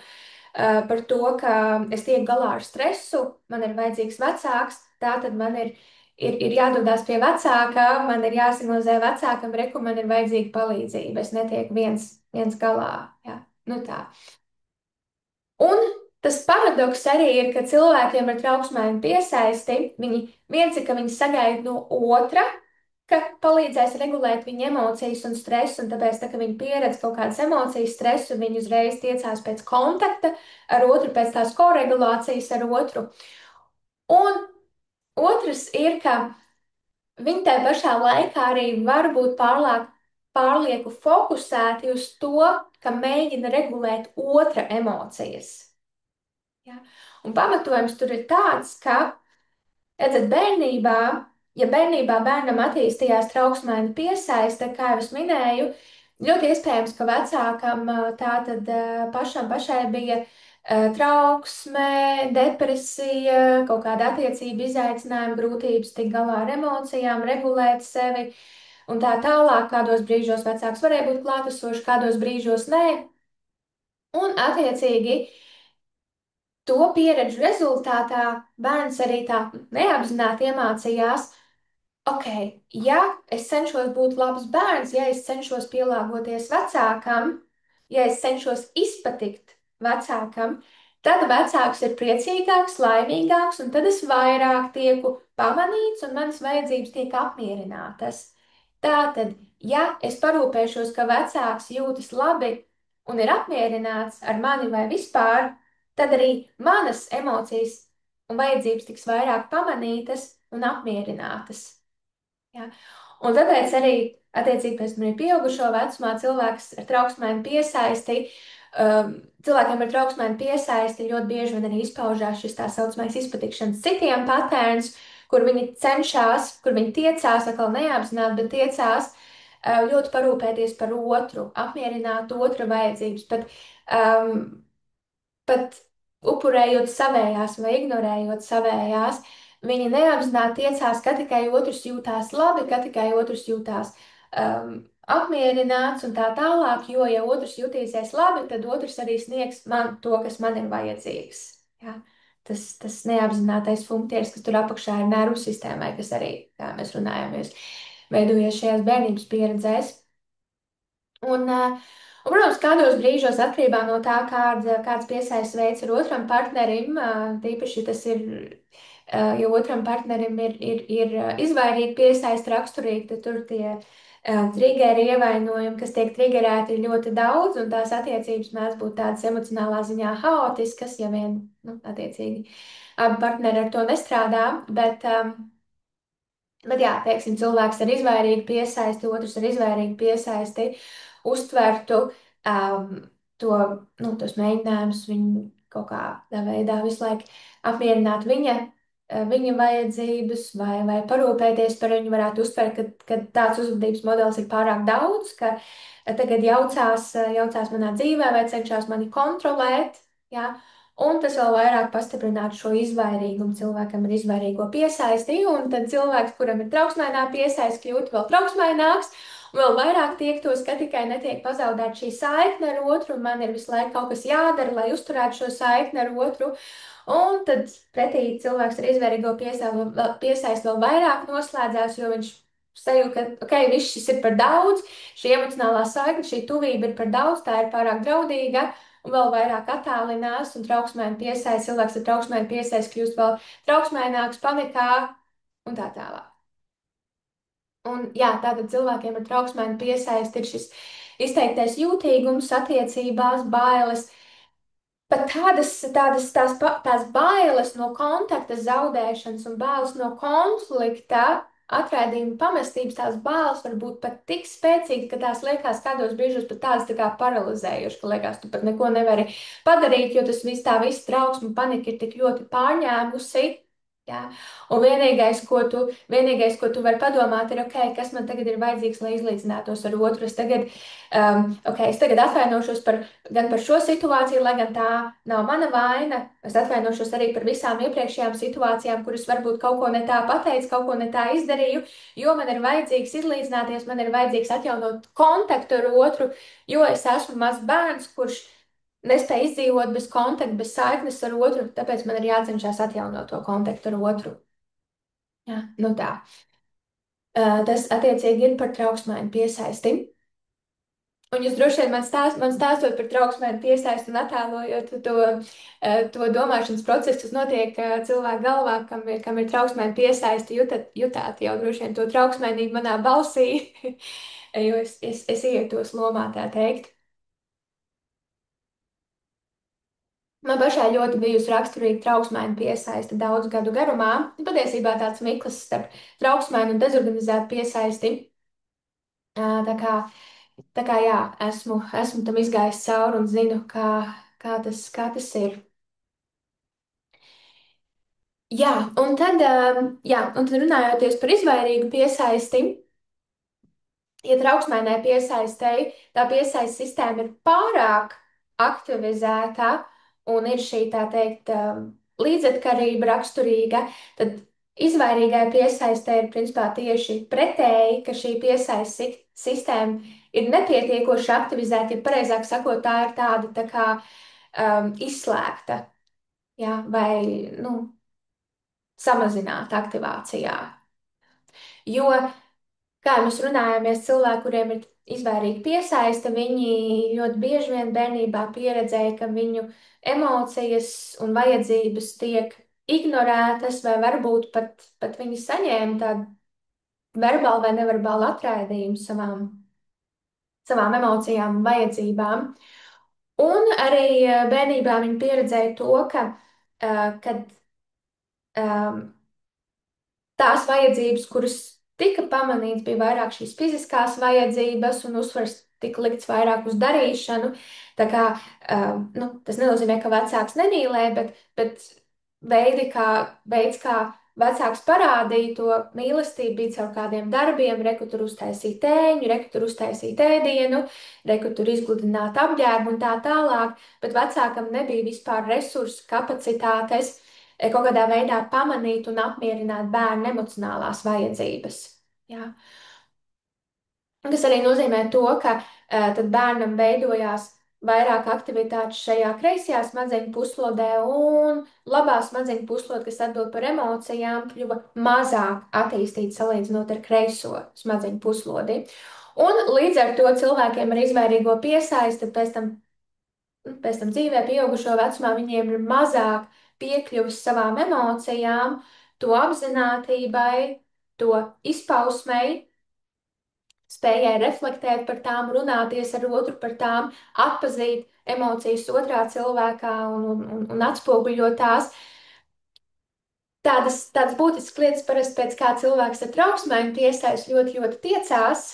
par to, ka es tieku galā ar stresu, man ir vajadzīgs vecāks, tā tad man ir jādodas pie vecāka, man ir jāsignalizē vecākam, reku, man ir vajadzīga palīdzība, es netieku viens galā. Jā, nu tā. Un tas paradoks arī ir, ka cilvēkiem ar trauksmēm piesaisti, viens ir, ka viņi sagaida no otra, ka palīdzēs regulēt viņa emocijas un stresu, un tāpēc, tā, ka viņi pieredz kaut kādas emocijas, stresu, viņi uzreiz tiecās pēc kontakta ar otru, pēc tās koregulācijas ar otru. Un otrs ir, ka viņi tajā pašā laikā arī var būt pārlieku fokusēti uz to, ka mēģina regulēt otra emocijas. Ja? Un pamatojums tur ir tāds, ka, redzat, ja bērnībā bērnam attīstījās trauksmēna piesaiste, kā jau es minēju, ļoti iespējams, ka vecākam tā tad pašai bija trauksme, depresija, kaut kāda attiecība izaicinājuma, grūtības tikt galā ar emocijām, regulēt sevi un tā tālāk. Kādos brīžos vecāks varēja būt klātesošs, kādos brīžos nē. Un attiecīgi to pieredžu rezultātā bērns arī tā neapzināti iemācījās. Ok, ja es cenšos būt labs bērns, ja es cenšos pielāgoties vecākam, ja es cenšos izpatikt vecākam, tad vecāks ir priecīgāks, laimīgāks, un tad es vairāk tieku pamanīts un manas vajadzības tiek apmierinātas. Tātad, ja es parūpēšos, ka vecāks jūtas labi un ir apmierināts ar mani vai vispār, tad arī manas emocijas un vajadzības tiks vairāk pamanītas un apmierinātas. Ja? Un tāpēc arī, attiecīgi, pēc tam arī pieaugušo vecumā cilvēks ar trauksmēm piesaisti, cilvēkiem ar trauksmēm piesaisti ļoti bieži vien arī izpaužās šis tā saucamais izpatikšanas citiem patērns, kur viņi cenšas, kur viņi tiecās, atkal neapzināti, bet tiecās ļoti parūpēties par otru, apmierināt otra vajadzības, pat upurējot savējās vai ignorējot savējās, viņi neapzināti tiecās, ka tikai otrs jūtās labi, ka tikai otrs jūtās apmierināts un tā tālāk, jo, ja otrs jutīsies labi, tad otrs arī sniegs man to, kas man ir vajadzīgs. Ja? Tas neapzinātais funkcijas, kas tur apakšā ir nervu sistēmai, kas arī, kā mēs runājam, veidojies šajās bērnības pieredzēs. Un, protams, kādos brīžos atkarībā no tā, kāds piesaistes veids ir otram partnerim, tīpaši tas ir, ja otram partnerim ir izvairīgi piesaist raksturīgi, tad tur tie triggeri ievainojumi, kas tiek triggerēti, ir ļoti daudz, un tās attiecības mēdz būt tādas emocionālā ziņā haotiskas, ja vien, nu, attiecīgi, abi partneri ar to nestrādā, bet jā, teiksim, cilvēks ar izvairīgu piesaisti, otrs ar izvairīgu piesaisti uztvertu to, nu, tos mēģinājumus viņu kaut kādā veidā visu laiku apmierināt viņa vajadzības vai parūpēties par viņu, varētu uztvert, ka tāds uzvedības modelis ir pārāk daudz, ka tagad jaucās manā dzīvē vai cenšas mani kontrolēt. Jā. Un tas vēl vairāk pastiprinātu šo izvairīgumu. Cilvēkam ir izvairīgo piesaisti, un tad cilvēks, kuram ir trauksmainā piesaiste, kļūtu vēl trauksmaināks, un vēl vairāk tiektos, ka tikai netiek pazaudēta šī saikne ar otru, un man ir visu laiku kaut kas jādara, lai uzturētu šo saikni ar otru. Un tad pretī cilvēks ar izvairīgo piesaisti vēl vairāk noslēdzās, jo viņš sajūt, ka okay, viss šis ir par daudz, šī emocionālā saikne, šī tuvība ir par daudz, tā ir pārāk draudīga un vēl vairāk attālinās, un trauksmēni piesaist, cilvēks ar trauksmēni piesaist kļūst vēl trauksmēnāks, panikā un tā tālāk. Un jā, tātad cilvēkiem ar trauksmēni piesaist ir šis izteiktais jūtīgums attiecībās, bailes, pat tās bailes no kontakta zaudēšanas un bailes no konflikta, atraidījuma pamestības, tās bailes var būt pat tik spēcīgas, ka tās liekas kādos brīžos pat tādas tā kā paralizējušas, ka liekas, tu pat neko nevari padarīt, jo tas viss tā visa trauksme, panika ir tik ļoti pārņēmusi. Jā. Un vienīgais, ko tu vari padomāt, ir, ok, kas man tagad ir vajadzīgs, lai izlīdzinātos ar otru. Es tagad atvainošos gan par šo situāciju, lai gan tā nav mana vaina. Es atvainošos arī par visām iepriekšējām situācijām, kuras varbūt kaut ko ne tā pateicu, kaut ko ne tā izdarīju, jo man ir vajadzīgs izlīdzināties, man ir vajadzīgs atjaunot kontaktu ar otru, jo es esmu mazs bērns, kurš nespēja izdzīvot bez kontakta, bez saiknes ar otru, tāpēc man ir jācenšas atjaunot to kontaktu ar otru. Jā, nu tā. Tas attiecīgi ir par trauksmēm piesaisti. Un jūs droši vien man stāstot par trauksmēm piesaisti un attēlojot to domāšanas procesu, kas notiek cilvēku galvā, kam ir trauksmēm piesaisti, jutāt jau droši vien to trauksmēnību manā balsī, jo es ietos lomā tā teikt. Man pašai ļoti bijusi raksturīga trauksmēna piesaiste daudzu gadu garumā. Patiesībā tāds mikls starp trauksmēnu un dezorganizētu piesaisti. Tā kā, tā kā jā, esmu tam izgājis cauri un zinu, kā tas ir. Jā, un tad runājoties par izvairīgu piesaisti. Ja trauksmēnai piesaistēji, tā piesaistes sistēma ir pārāk aktivizēta un ir šī, tā teikt, līdzatkarība raksturīga, tad izvairīgai piesaistē ir principā tieši pretēji, ka šī piesaistes sistēma ir nepietiekoši aktivizēta, ja pareizāk sakot, tā ir tāda tā kā izslēgta. jā, vai nu, samazināt aktivācijā. Jo, kā jau mēs runājāmies, cilvēki, kuriem ir izvairīga piesaiste, viņi ļoti bieži vien bērnībā pieredzēja, ka viņu emocijas un vajadzības tiek ignorētas, vai varbūt pat viņi saņēma tādu verbālu vai neverbālu atraidījumu savām emocijām un vajadzībām. Un arī bērnībā viņi pieredzēja to, ka, kad tās vajadzības, kuras tika pamanīts, bija vairāk šīs fiziskās vajadzības un uzsvars tika likts vairāk uz darīšanu. Tā kā, nu, tas nenozīmē, ka vecāks nemīlēja, bet veids, kā vecāks parādīja to mīlestību, bija caur kādiem darbiem, reku tur uztaisīt tēņu, reku tur uztaisīt ēdienu, reku tur izgludināt apģērbu un tā tālāk, bet vecākam nebija vispār resursu kapacitātes kaut kādā veidā pamanīt un apmierināt bērnu emocionālās vajadzības. Jā. Un tas arī nozīmē to, ka tad bērnam veidojās vairāk aktivitātes šajā kreisajā smadzeņu puslodē, un labā smadzeņu puslode, kas atbild par emocijām, kļuva mazāk attīstīta salīdzinot ar kreiso smadzeņu puslodi. Un līdz ar to cilvēkiem ar izvairīgo piesaisti pēc tam dzīvē, pieaugušo vecumā, viņiem ir mazāk piekļuvis savām emocijām, to apzinātībai, to izpausmei, spējai reflektēt par tām, runāties ar otru par tām, atpazīt emocijas otrā cilvēkā un atspoguļot tās. Tādas būtiskas lietas parasti pēc kā cilvēks ar trauksmēm piesaist ļoti, ļoti tiecās,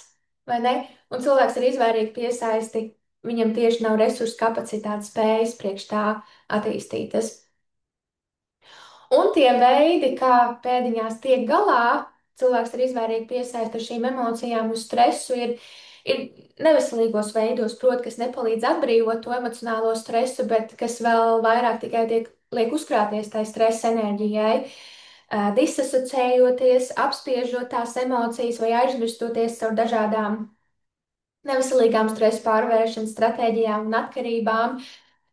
vai ne? Un cilvēks ar izvairīgu piesaisti, viņam tieši nav resursu kapacitātes spējas priekš tā attīstītas. Un tie veidi, kā pēdiņās tiek galā, cilvēks ar izvairīgu piesaisti ar šīm emocijām uz stresu, ir neveselīgos veidos, proti, kas nepalīdz atbrīvot to emocionālo stresu, bet kas vēl vairāk tikai liek uzkrāties tai stresa enerģijai, disasociējoties, apspiežot tās emocijas vai aizmirstoties caur dažādām neveselīgām stresa pārvēršanas stratēģijām un atkarībām,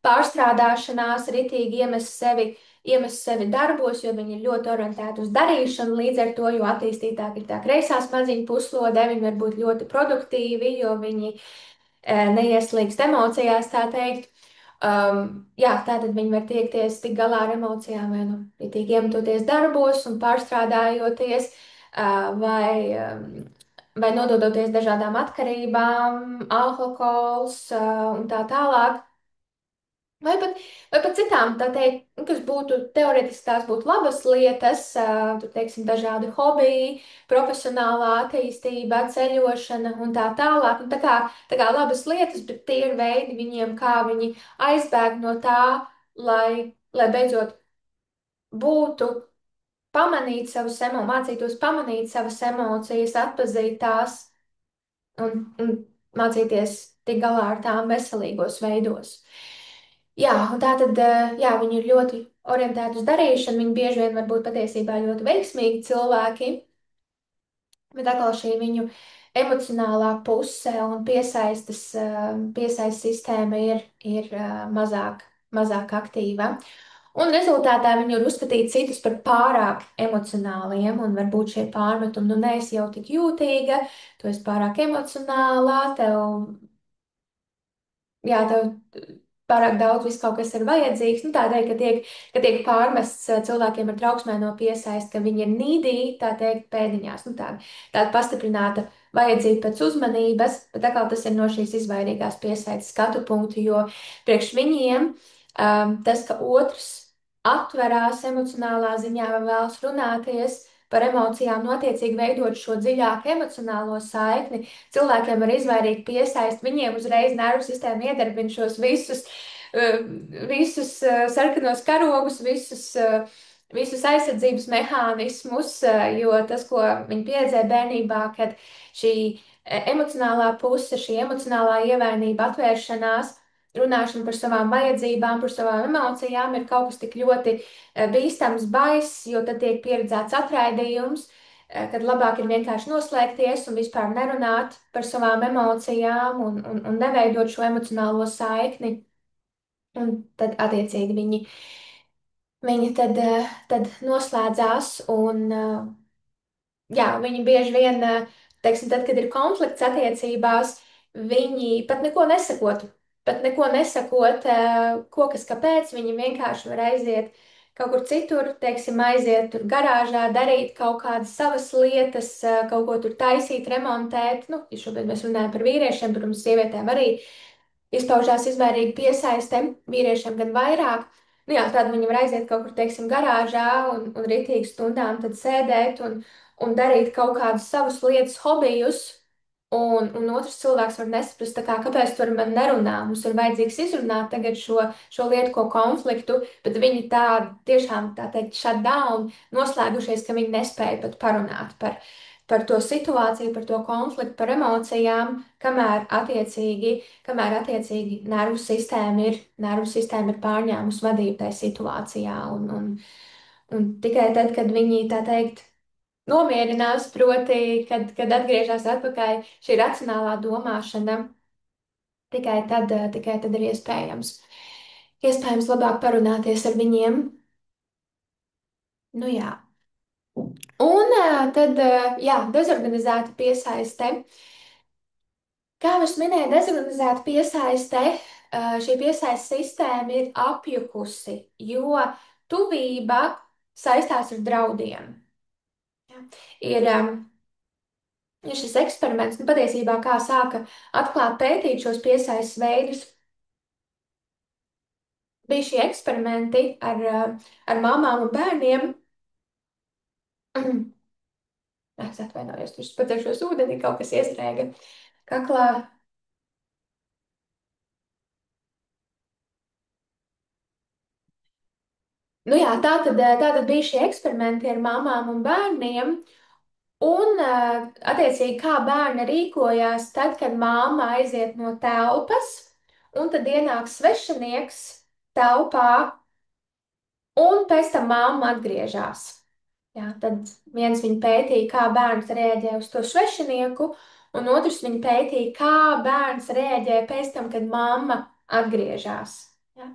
pārstrādāšanās, ritīgi iemest sevi darbos, jo viņi ir ļoti orientēti uz darīšanu, līdz ar to, jo attīstītāk ir tā kreisā smadzeņu puslode, viņi var būt ļoti produktīvi, jo viņi neieslīgst emocijās, tā teikt. Jā, tātad viņi var tikt galā ar emocijām, vai nu ritīgi iemetoties darbos un pārstrādājoties, vai nododoties dažādām atkarībām, alkohols un tā tālāk. Vai pat citām, tā teikt, kas būtu teorētiski tās būtu labas lietas, tur, teiksim, dažādi hobiji, profesionālā attīstība, ceļošana un tā tālāk. Un tā kā labas lietas, bet tie ir veidi viņiem, kā viņi aizbēg no tā, lai beidzot būtu pamanīt savas emocijas, mācītos pamanīt savas emocijas, atpazīt tās un mācīties tikt galā ar tām veselīgos veidos. Jā, un tā tad, jā, viņi ir ļoti orientēti uz darīšanu, viņi bieži vien var būt patiesībā ļoti veiksmīgi cilvēki, bet atkal šī viņu emocionālā puse un piesaistes sistēma ir mazāk aktīva. Un rezultātā viņi var uzskatīt citus par pārāk emocionāliem, un varbūt šie pārmetumi, nu, nē, es jau tik jūtīga, tu esi pārāk emocionālā, jā, tev pārāk daudz viss kaut kas ir vajadzīgs. Nu, tā teikt, ka tiek pārmests cilvēkiem ar trauksmē no piesaist, ka viņi ir nīdīgi, tā teikt, pēdiņās. Nu, tāda pastiprināta vajadzība pēc uzmanības, bet atkal tas ir no šīs izvairīgās piesaites skatu punktu, jo priekš viņiem tas, ka otrs atverās emocionālā ziņā vai vēlas runāties par emocijām, notiecīgi veidot šo dziļāku emocionālo saikni. Cilvēkiem ar izvairīgu piesaisti, viņiem uzreiz nervu sistēma iedarbina šos visus sarkanos karogus, visus aizsardzības mehānismus, jo tas, ko viņi pieredzēja bērnībā, kad šī emocionālā puse, šī emocionālā ievainība, atvēršanās, runāšana par savām vajadzībām, par savām emocijām ir kaut kas tik ļoti bīstams, baiss, jo tad tiek pieredzēts atraidījums, kad labāk ir vienkārši noslēgties un vispār nerunāt par savām emocijām un neveidot šo emocionālo saikni. Un tad, attiecīgi, viņi tad noslēdzās un jā, viņi bieži vien, teiksim, tad, kad ir konflikts attiecībās, viņi pat neko nesakot. Pat neko nesakot, ko kas kāpēc, viņi vienkārši var aiziet kaut kur citur, teiksim, aiziet tur garāžā, darīt kaut kādas savas lietas, kaut ko tur taisīt, remontēt. Nu, ja šobrīd mēs runājam par vīriešiem, protams, sievietēm arī izpaužās izmērīgi piesaiste, vīriešiem gan vairāk. Nu, jā, tad viņi var aiziet kaut kur, teiksim, garāžā un ritīgi stundām tad sēdēt un darīt kaut kādus savus lietas, hobijus. Un otrs cilvēks var nesaprast, tā kā, kāpēc tur man nerunā. Mums ir vajadzīgs izrunāt tagad šo lietu, ko konfliktu, bet viņi tā tiešām, tā teikt, shut down, noslēgušies, ka viņi nespēja pat parunāt par to situāciju, par to konfliktu, par emocijām, kamēr attiecīgi nervu sistēma ir pārņēmusi vadību tajā situācijā. Un tikai tad, kad viņi tā teikt nomierinās, proti, kad atgriežas atpakaļ šī racionālā domāšana, tikai tad ir iespējams labāk parunāties ar viņiem. Nu jā. Un tad, jā, dezorganizēta piesaiste. Kā jau es minēju, dezorganizēta piesaiste, šī piesaistes sistēma ir apjukusi, jo tuvība saistās ar draudiem. Ja. Ir, ir šis eksperiments, nu, patiesībā kā sāka atklāt pētīt šos piesaistes veidus, bija šie eksperimenti ar mamām un bērniem. Es atvainojos, tur paceršos ūdeni, kaut kas iestrēga kaklā. Nu jā, tā tad bija šie eksperimenti ar mamām un bērniem. Un, attiecīgi, kā bērni rīkojās tad, kad māma aiziet no telpas, un tad ienāk svešinieks telpā, un pēc tam māma atgriežas. Jā, tad viens viņa pētīja, kā bērns reaģē uz to svešinieku, un otrs viņa pētīja, kā bērns reaģē pēc tam, kad mamma atgriežas. Jā.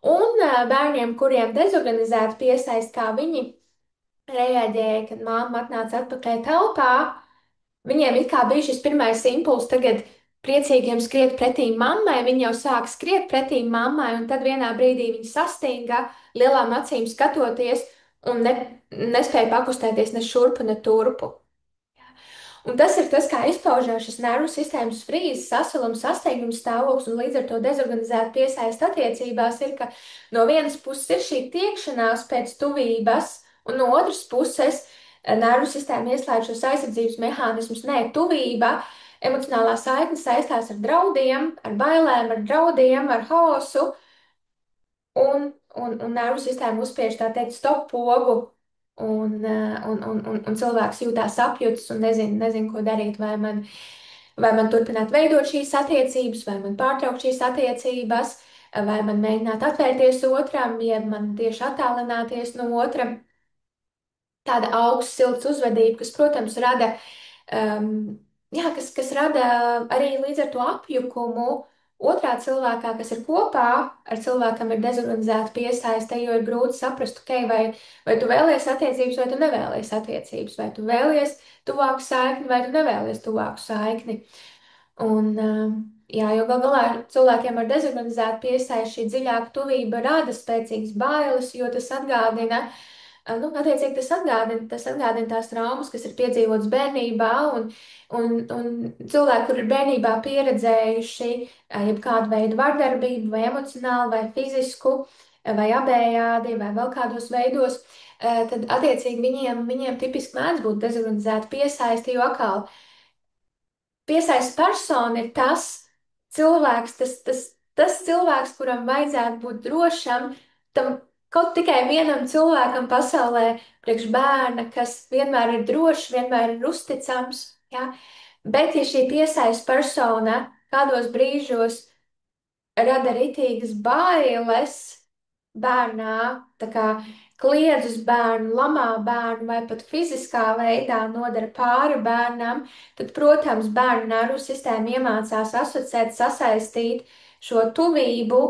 Un bērniem, kuriem dezorganizēta piesaist, kā viņi reaģēja, kad mamma atnāca atpakaļ telpā, viņiem it kā bija šis pirmais impulss tagad priecīgiem skriet pretī mammai. Viņi jau sāk skriet pretī mammai, un tad vienā brīdī viņi sastinga, lielām acīm skatoties, un nespēja pakustēties ne šurpu, ne turpu. Un tas ir tas, kā izpaužās šis nervu sistēmas frīzes, sasilums, sasteigums stāvoklis, un līdz ar to dezorganizēta piesaista attiecībās ir, ka no vienas puses ir šī tiekšanās pēc tuvības, un no otras puses nervu sistēma ieslēdz šos aizsardzības mehānismus. Nē, tuvība, emocionālā saikne saistās ar draudiem, ar bailēm, ar draudiem, ar haosu, un nervu sistēma uzspiež tā teikt stop pogu. Un cilvēks jūtas apjutis un nezin, ko darīt. Vai man turpināt veidot šīs attiecības, vai man pārtraukt šīs attiecības, vai man mēģināt atvērties otram, jeb man tieši attālināties no otra. Tāda augsta, silta uzvedība, kas, protams, rada, um, jā, kas rada arī līdz ar to apjukumu otrā cilvēkā, kas ir kopā ar cilvēkam, ir dezorganizēta piesaiste, jo ir grūti saprast, okay, vai tu vēlies attiecības, vai tu nevēlies attiecības, vai tu vēlies tuvāku saikni, vai tu nevēlies tuvāku saikni. Un, jā, jo gal galā cilvēkiem ar dezorganizētu piesaisti šī dziļāka tuvība rada spēcīgas bailes, jo tas atgādina, attiecīgi tas atgādina tās traumas, kas ir piedzīvotas bērnībā, un cilvēki, kur ir bērnībā pieredzējuši jebkādu veidu vardarbību, vai emocionālu, vai fizisku, vai abējādi, vai vēl kādos veidos, tad attiecīgi viņiem tipiski mēdz būt dezorganizēta piesaisti, jo atkal piesaistes persona ir tas cilvēks, tas cilvēks, kuram vajadzētu būt drošam, tam kaut tikai vienam cilvēkam pasaulē, priekš bērna, kas vienmēr ir drošs, vienmēr ir uzticams. Ja? Bet, ja šī piesaistes persona kādos brīžos rada ritīgas bailes bērnā, tā kā kliedz uz bērnu, lamā bērnu vai pat fiziskā veidā nodara pāri bērnam, tad, protams, bērnu nervu sistēma iemācās asociēt, sasaistīt šo tuvību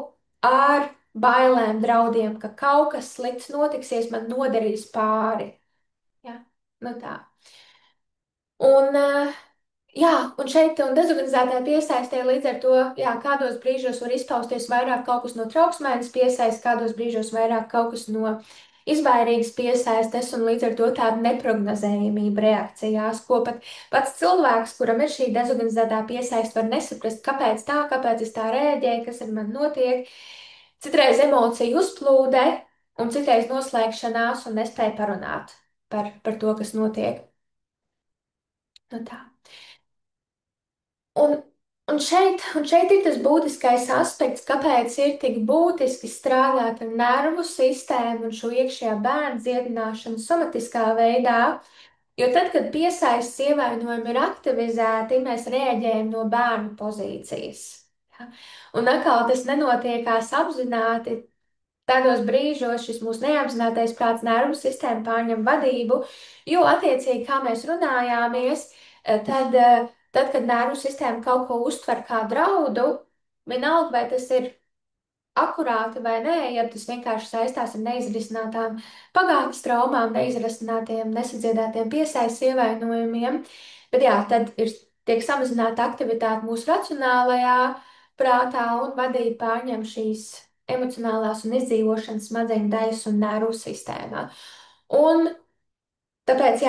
ar bailēm, draudiem, ka kaut kas slikts notiksies, man nodarīs pāri. Ja? Nu tā. Un, jā, un šeit un dezorganizētā piesaistē līdz ar to, jā, kādos brīžos var izpausties vairāk kaut kas no trauksmainas piesaistes, kādos brīžos vairāk kaut kas no izvairīgas piesaistes un līdz ar to tāda neprognozējamība reakcijās, ko pat pats cilvēks, kuram ir šī dezorganizētā piesaiste, var nesaprast, kāpēc tā, kāpēc es tā rēģēju, kas ar mani notiek. Citreiz emocija uzplūde un citreiz noslēgšanās un nespēja parunāt par to, kas notiek. Nu tā. Un, un šeit ir tas būtiskais aspekts, kāpēc ir tik būtiski strādāt ar nervu sistēmu un šo iekšējā bērnu dziedināšanu somatiskā veidā. Jo tad, kad piesaistes ievainojumi ir aktivizēti, mēs rēģējam no bērnu pozīcijas. Ja? Un atkal tas nenotiekās apzināti. Tādos brīžos šis mūsu neapzinātais prāts, nervu sistēma pārņem vadību, jo attiecīgi, kā mēs runājāmies, tad, kad nervu sistēma kaut ko uztver kā draudu, vienalga, vai tas ir akurāti vai nē, ja tas vienkārši saistās ar neizrisinātām pagātnes traumām, neizrisinātiem, nesadziedātiem piesaistes ievainojumiem, bet jā, tad tiek samazināta aktivitāte mūsu racionālajā prātā un vadība pārņem šīs emocionālās un izdzīvošanas smadzeņu daļas un nervu sistēmā. Un tāpēc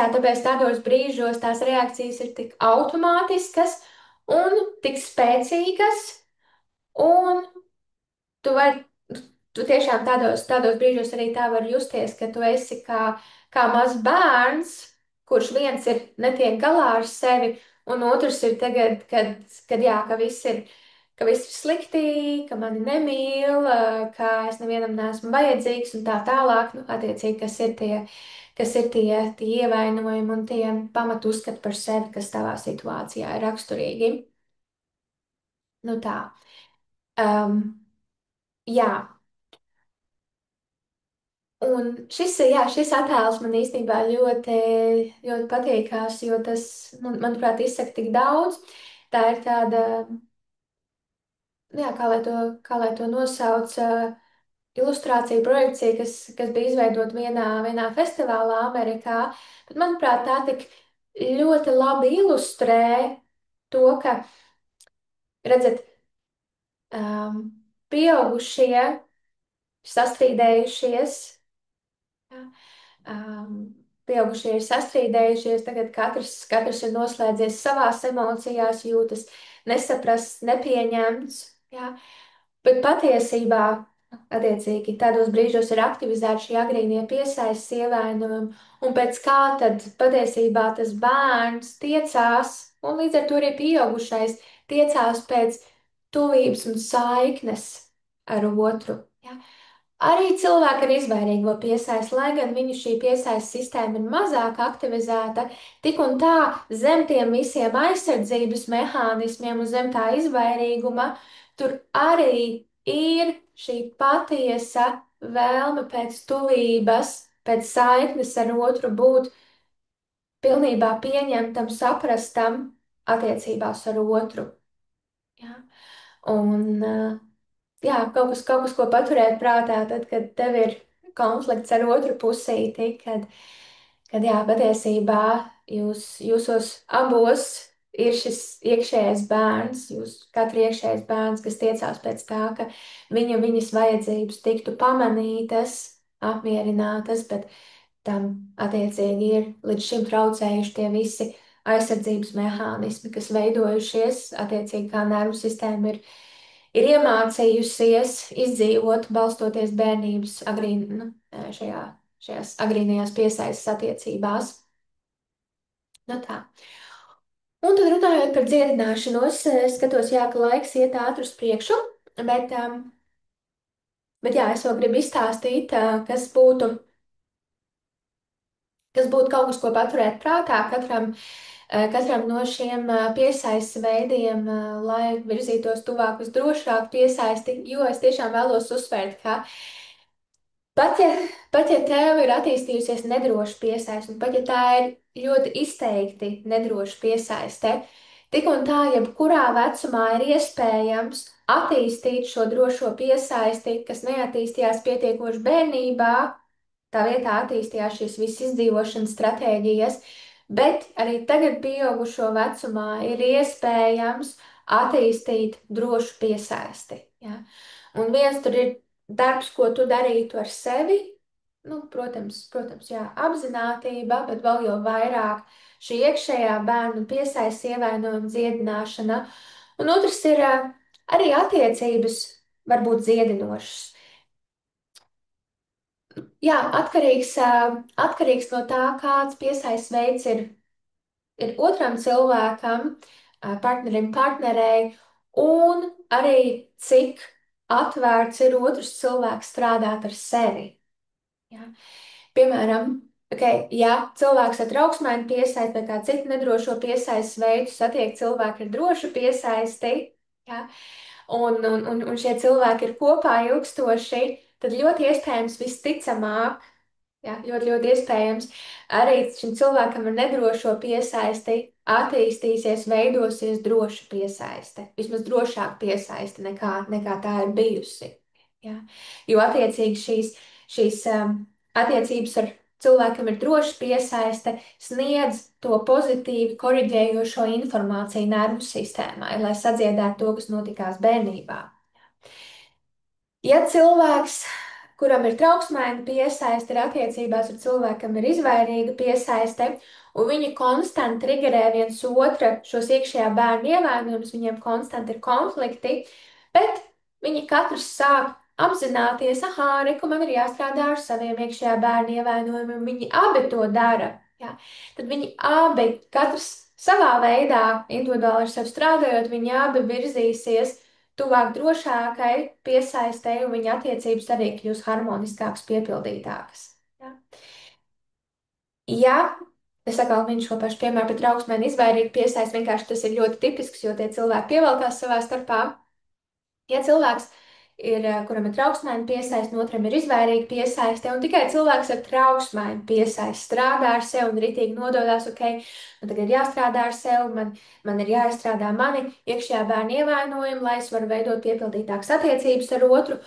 tādos brīžos tās reakcijas ir tik automātiskas un tik spēcīgas, un tu vari, tu tiešām tādos brīžos arī tā var justies, ka tu esi kā mazs bērns, kurš viens ir netiek galā ar sevi, un otrs ir tagad, kad jā, ka viss ir slikti, ka mani nemīl, ka es nevienam neesmu vajadzīgs un tā tālāk, nu, attiecīgi, kas ir tie ievainojumi un tie pamatu uzskati par sevi, kas tavā situācijā ir raksturīgi. Nu tā. Um, jā. Un šis attēls man īstenībā ļoti, ļoti patīkās, jo tas, manuprāt, izsaka tik daudz. Tā ir tāda, jā, kā lai to nosauc, ilustrācija, projekcija, kas bija izveidota vienā festivālā Amerikā. Bet, manuprāt, tā tik ļoti labi ilustrē to, ka, redzat, pieaugušie sastrīdējušies. Jā, pieaugušie ir sastrīdējušies, tagad katrs ir noslēdzies savās emocijās, jūtas nesaprasts, nepieņemts. Jā. Bet patiesībā, attiecīgi, tādos brīžos ir aktivizēta šī agrīnie piesaistes ievainojumi, un pēc kā tad patiesībā tas bērns tiecās, un līdz ar to arī pieaugušais tiecās pēc tuvības un saiknes ar otru. Jā. Arī cilvēki ar izvairīgo piesaisti, lai gan viņu šī piesaistes sistēma ir mazāk aktivizēta, tik un tā zem tiem visiem aizsardzības mehānismiem un zem tā izvairīguma, tur arī ir šī patiesa vēlme pēc tuvības, pēc saiknes ar otru būt pilnībā pieņemtam, saprastam attiecībās ar otru. Ja? Un, jā, kaut kas, ko paturēt prātā, tad, kad tev ir konflikts ar otru pusīti, kad jā, patiesībā jūsos abos ir šis iekšējais bērns, jūs katra iekšējais bērns, kas tiecās pēc tā, ka viņas vajadzības tiktu pamanītas, apmierinātas, bet tam attiecīgi ir līdz šim traucējuši tie visi aizsardzības mehānismi, kas veidojušies, attiecīgi kā nervu sistēma ir iemācījusies izdzīvot, balstoties bērnības šajās agrīnajās piesaistes attiecībās. Nu tā. Un tad runājot par dziedināšanos, es skatos, jā, ka laiks iet ātri uz priekšu, bet jā, es vēl gribu izstāstīt, kas būtu kaut kas, ko paturēt prātā katram no šiem piesaistes veidiem, lai virzītos tuvāk uz drošāku piesaisti, jo es tiešām vēlos uzsvērt, ka pat ja, pat ja tev ir attīstījusies nedroša piesaiste, un pat ja tā ir ļoti izteikti nedroša piesaiste, Tik un tā, jebkurā vecumā ir iespējams attīstīt šo drošo piesaisti, kas neattīstījās pietiekoši bērnībā. Tā vietā attīstījās šīs visas izdzīvošanas stratēģijas, bet arī tagad, pieaugušo vecumā, ir iespējams attīstīt drošu piesaisti. Ja? Un viens tur ir darbs, ko tu darītu ar sevi. Nu, protams, jā, apzinātība, bet vēl jau vairāk šī iekšējā bērnu piesaistes ievainojuma dziedināšana. Un otrs ir arī attiecības var būt dziedinošas. Jā, atkarīgs no tā, kāds piesaistes veids ir otram cilvēkam, partnerim, partnerei, un arī cik atvērts ir otrs cilvēks strādāt ar sevi. Jā. Piemēram, ja cilvēks ar trauksmēnu piesaisti vai kādu citu nedrošo piesaistes veidu satiek cilvēku ar drošu piesaisti, ja, un šie cilvēki ir kopā ilgstoši, tad ļoti iespējams, visticamāk, ja, ļoti iespējams, arī šim cilvēkam ar nedrošo piesaisti attīstīsies, veidosies droša piesaiste, vismaz drošāka piesaiste nekā tā ir bijusi. Ja. Jo attiecīgi šīs attiecības ar cilvēkam ir droša piesaiste, sniedz to pozitīvi koriģējošo informāciju nervu sistēmai, lai sadziedētu to, kas notikās bērnībā. Ja cilvēks, kuram ir trauksmēna piesaiste, ir attiecībās ar cilvēkam, ir izvairīga piesaiste, un viņi konstanti triggerē viens otru šos iekšējā bērnu ievainojumus, viņiem konstanti ir konflikti, bet viņi katrs sāk apzināties, ah, reku man ir jāstrādā ar saviem iekšējā bērnu ievainojumiem, viņi abi to dara. Ja? Tad viņi abi, katrs savā veidā, individuāli ar sevi strādājot, viņi abi virzīsies tuvāk drošākai piesaistei, un viņa attiecības arī kļūs harmoniskākas, piepildītākas. Ja? Ja es atkal minu šo pašu piemēru par trauksmēm, izvairīt piesaisti, vienkārši tas ir ļoti tipisks, jo tie cilvēki pievelkās savā starpā. Ja cilvēks kuram ir trauksmēna piesaiste, un otram ir izvairīga piesaiste, un tikai cilvēks ar trauksmēnu piesaiste strādā ar sevi un ritīgi nododās, ok, man tagad ir jāstrādā ar sevi, man ir jāizstrādā mani iekšējā bērnu ievainojumi, lai es varu veidot piepildītākas attiecības ar otru,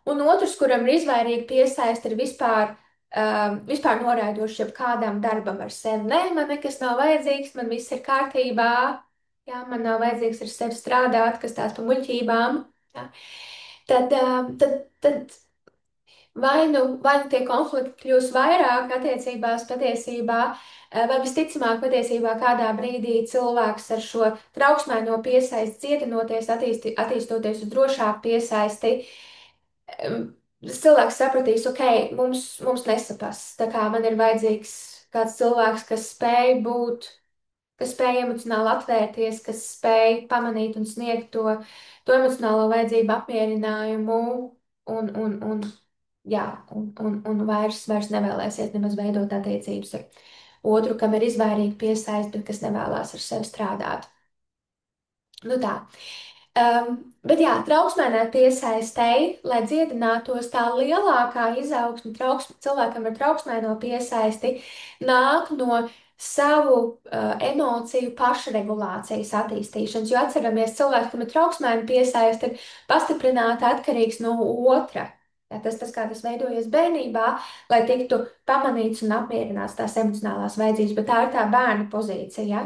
un otrs, kuram ir izvairīga piesaiste, ir vispār noraidošs jebkādam darbam ar sevi. Nē, man nekas nav vajadzīgs, man viss ir kārtībā, jā, man nav vajadzīgs ar sevi strādāt, kas tās pa muļķībām. Jā. Tad vai nu tie konflikti kļūs vairāk attiecībās patiesībā, vai visticamāk patiesībā kādā brīdī cilvēks ar šo trauksmēno piesaisti cietinoties, attīstoties uz drošāku piesaisti, cilvēks sapratīs, ok, mums nesapas, tā kā man ir vajadzīgs kāds cilvēks, kas spēj emocionāli atvērties, kas spēj pamanīt un sniegt to emocionālo vajadzību apmierinājumu un vairs nevēlēsies nemaz veidot attiecības ar otru, kam ir izvairīga piesaiste, bet kas nevēlas ar sevi strādāt. Nu tā. Bet jā, trauksmēnai piesaistei, lai dziedinātos, tā lielākā izaugsme cilvēkam ar trauksmēno piesaisti nāk no savu emociju pašregulācijas attīstīšanas. Jo atceramies, cilvēks, kam ir trauksmēna piesaiste, ir pastiprināti atkarīgs no otra. Ja, tas, kā tas veidojas bērnībā, lai tiktu pamanīts un apmierināts tās emocionālās vajadzības, bet tā ir tā bērna pozīcija. Ja?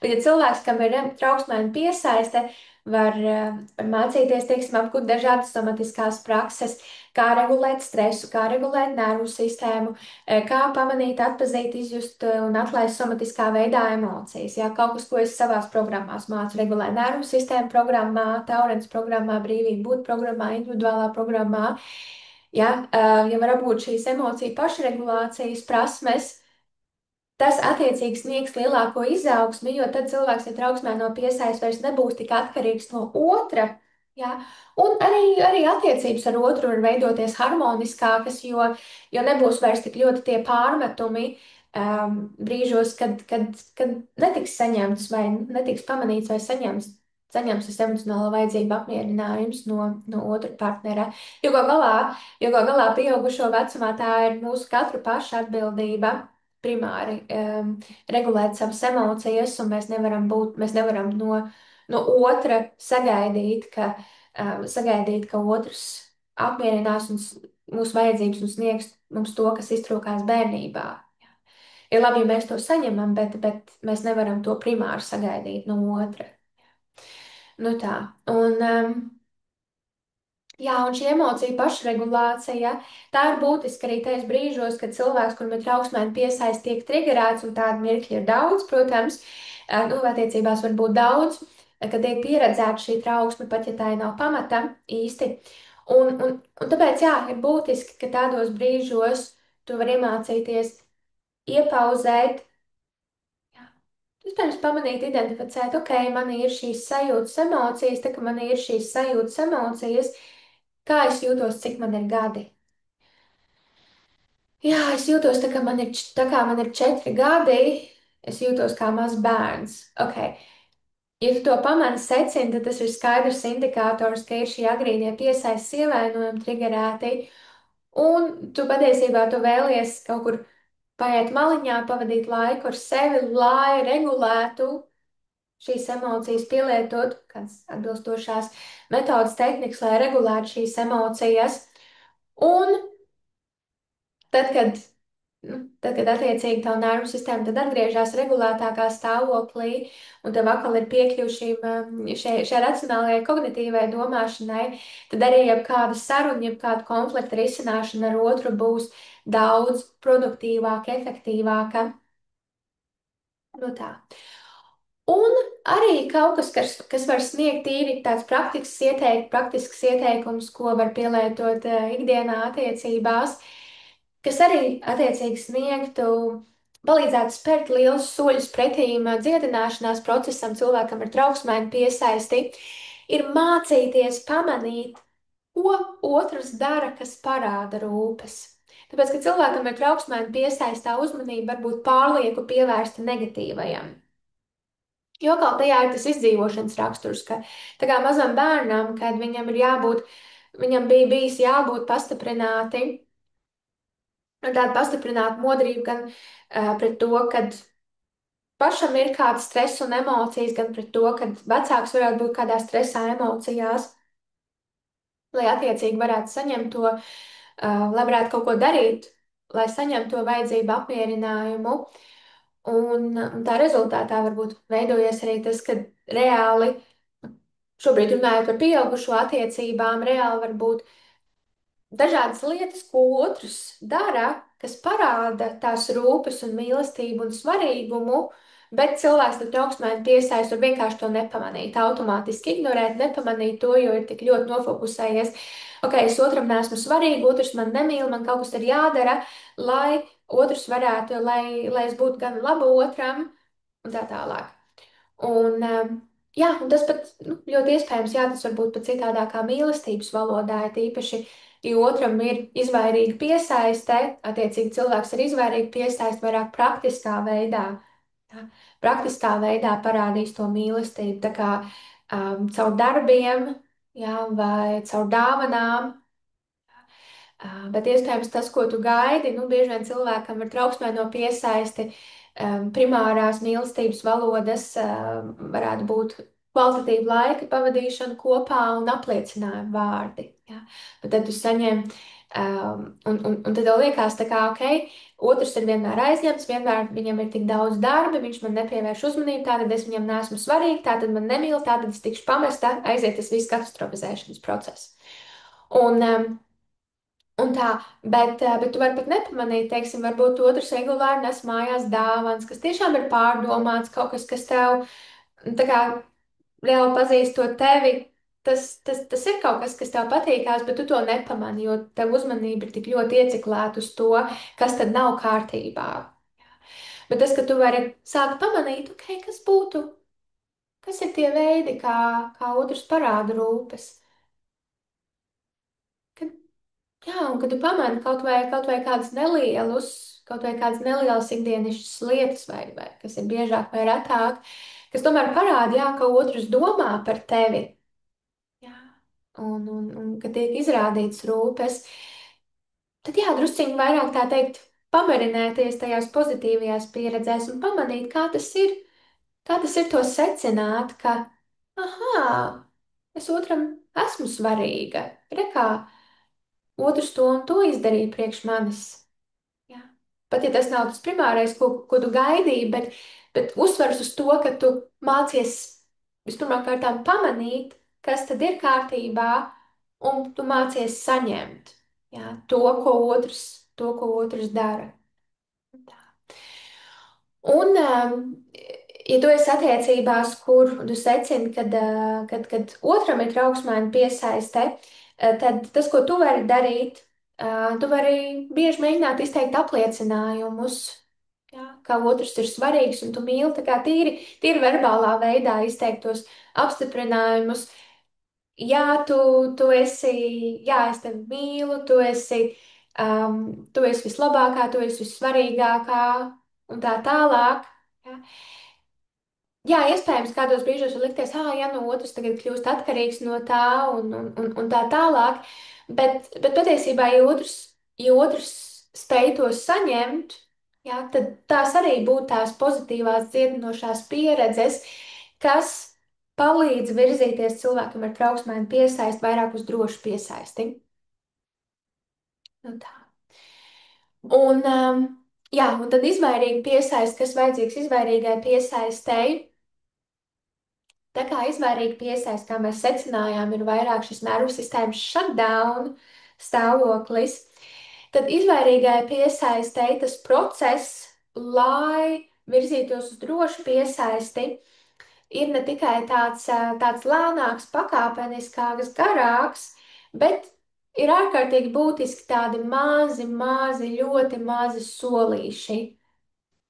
Bet, ja cilvēks, kam ir trauksmēna piesaiste, var mācīties, teiksim, apgūt dažādas somatiskās prakses, kā regulēt stresu, kā regulēt nervu sistēmu, kā pamanīt, atpazīt, izjust un atlaist somatiskā veidā emocijas. Jā, kaut kas, ko es savās programmās mācu, regulēt nervu sistēmu programmā, Taurens programmā, brīvība būt programmā, individuālā programmā. Ja var apgūt šīs emociju pašregulācijas prasmes, tas attiecīgi sniegs lielāko izaugsmi, jo tad cilvēks ar trauksmēno piesaistes vairs nebūs tik atkarīgs no otra. Ja? Un arī attiecības ar otru var veidoties harmoniskākas, jo nebūs vairs tik ļoti tie pārmetumi brīžos, kad netiks saņemts vai netiks pamanīts vai saņemts tas emocionālo vajadzību apmierinājums no otra partnera. Jo gal galā pieaugušo vecumā tā ir mūsu katra paša atbildība. primāri regulēt savas emocijas, un mēs nevaram no otra sagaidīt, ka otrs apmierinās mūsu vajadzības un sniegs mums to, kas iztrūkās bērnībā. Ir labi, ja mēs to saņemam, bet mēs nevaram to primāri sagaidīt no otra. Nu tā. Jā, un šī emocija pašregulācija, tā ir būtiska arī tajos brīžos, kad cilvēks, kuram ir trauksmēna piesaist, tiek triggerēts, un tādu mirkļu ir daudz, protams, nu, attiecībās var būt daudz, kad tiek pieredzēta šī trauksme, pat ja tā nav pamata īsti. Un tāpēc, jā, ir būtiski, ka tādos brīžos tu vari iemācīties iepauzēt, jā, vispirms pamanīt, identificēt, ok, man ir šīs sajūtas, emocijas, tā kā man ir šīs sajūtas, emocijas, kā es jūtos, cik man ir gadi. Jā, es jūtos tā, tā kā man ir 4 gadi, es jūtos kā mazs bērns. Okay. Ja tu to pamani secini, tad tas ir skaidrs indikators, ka ir šī agrīnie piesaistes ievainojumi triggerēti, un tu patiesībā tu vēlies kaut kur paiet maliņā, pavadīt laiku ar sevi, lai regulētu šīs emocijas, pielietot kādas atbilstošās metodas, tehnikas, lai regulētu šīs emocijas. Un tad, kad tad, kad attiecīgi tā nervu sistēma tad atgriežas regulētākā stāvoklī, un tev atkal ir piekļuve šai racionālajai, kognitīvai domāšanai, tad arī jebkāda saruna, jebkāda konflikta risināšana ar otru būs daudz produktīvāka, efektīvāka. Nu tā. Un arī kaut kas var sniegt tīri tāds praktisks ieteikums, ko var pielietot ikdienā attiecībās, kas arī attiecīgi sniegtu, palīdzētu spērt lielus soļus pretīm dziedināšanās procesam cilvēkam ar trauksmēm piesaisti, ir mācīties pamanīt, ko otrs dara, kas parāda rūpes. Tāpēc, ka cilvēkam ar trauksmēm piesaistā uzmanība var būt pārlieku pievērsta negatīvajam. Jo kaut tajā ir tas izdzīvošanas raksturs, ka tā kā mazam bērnam, kad viņam ir jābūt, viņam bija bijis jābūt pastiprināti, un tāda pastiprināta modrība gan pret to, kad pašam ir kāds stress un emocijas, gan pret to, ka vecāks varētu būt kādā stresā, emocijās, lai attiecīgi varētu saņemt to, lai varētu kaut ko darīt, lai saņemtu to vajadzību apmierinājumu. Un tā rezultātā varbūt veidojas arī tas, ka reāli, šobrīd runājot par pieaugušo attiecībām, reāli var būt dažādas lietas, ko otrs dara, kas parāda tās rūpes un mīlestību un svarīgumu, bet cilvēks tur trauksmēni piesaist un vienkārši to nepamanīt, automātiski ignorēt, nepamanīt to, jo ir tik ļoti nofokusējies. Ok, es otram nesmu svarīga, otrs man nemīl, man kaut kas ir jādara, lai otrs varētu, lai es būtu gan laba otram un tā tālāk. Un, jā, un tas pat ļoti iespējams, jā, tas var būt pat citādākā mīlestības valodā, ja tīpaši, ja otram ir izvairīga piesaiste, attiecīgi cilvēks ir izvairīgi piesaist vairāk praktiskā veidā. Jā, praktiskā veidā parādīs to mīlestību, tā kā caur darbiem, jā, vai caur dāvanām. Bet iespējams tas, ko tu gaidi, bieži vien cilvēkam ar trauksmēno piesaisti, primārās mīlestības valodas varētu būt kvalitatīva laika pavadīšana kopā un apliecinājuma vārdi. Ja? Bet tad tu saņem, un tad tev liekas, tā kā, ok, otrs ir vienmēr aizņemts, vienmēr viņam ir tik daudz darba, viņš man nepievērš uzmanību, tātad es viņam neesmu svarīga, tātad man nemīl, tātad es tikšu pamesta, aiziet tas viss katastrofizēšanas process. Un tā, bet tu vari pat nepamanīt, teiksim, varbūt otrs regulāri nes mājās dāvāns, kas tiešām ir pārdomāts, kaut kas, kas tev, tā kā reāli pazīstot tevi, tas ir kaut kas, kas tev patīkās, bet tu to nepamani, jo tev uzmanība ir tik ļoti ieciklēta uz to, kas tad nav kārtībā. Bet tas, ka tu vari sākt pamanīt, ok, kas ir tie veidi, kā otrs parāda rūpes. Jā, un kad tu pamani kaut vai kaut vai kādas nelielas ikdienišķas lietas, vai kas ir biežāk vai retāk, kas tomēr parāda, jā, ka otrs domā par tevi, jā, un ka tiek izrādīts rūpes, tad jā, drusciņi vairāk tā teikt pamarināties tajās pozitīvajās pieredzēs un pamanīt, kā tas ir to secināt, ka, ah, es otram esmu svarīga. Re, kā otrs to un to izdarīja priekš manis. Jā. Pat ja tas nav tas primārais, ko tu gaidīji, bet uzsvars uz to, ka tu mācies vispirmām kārtām pamanīt, kas tad ir kārtībā, un tu mācies saņemt, jā, to, ko otrs dara. Tā. Un, ja tu esi attiecībās, kur tu secini, kad otram ir trauksmēna piesaiste, tad tas, ko tu vari darīt, tu vari bieži mēģināt izteikt apliecinājumus, jā, ka otrs ir svarīgs un tu mīli, tā kā tīri verbālā veidā izteiktos apstiprinājumus. Jā, tu esi, jā, es tevi mīlu, tu esi vislabākā, tu esi vissvarīgākā un tā tālāk. Jā. Jā, iespējams, kādos brīžos var likties, ah, ja nu otrs tagad kļūst atkarīgs no tā un tā tālāk, bet patiesībā, ja otrs spēj to saņemt, jā, tad tās arī būtu tās pozitīvās dziedinošās pieredzes, kas palīdz virzīties cilvēkam ar trauksmēm piesaist vairāk uz drošu piesaisti. Nu tā. Un, jā, un tad izvairīgi piesaist, kas vajadzīgs izvairīgai piesaistēji. Tā kā izvairīgi piesaist, kā mēs secinājām, ir vairāk šis nervu sistēmas shutdown stāvoklis, tad izvairīgai piesaistēji tas process, lai virzītos uz drošu piesaisti, ir ne tikai tāds lēnāks, pakāpeniskāks, garāks, bet ir ārkārtīgi būtiski tādi mazi, ļoti mazi solīši.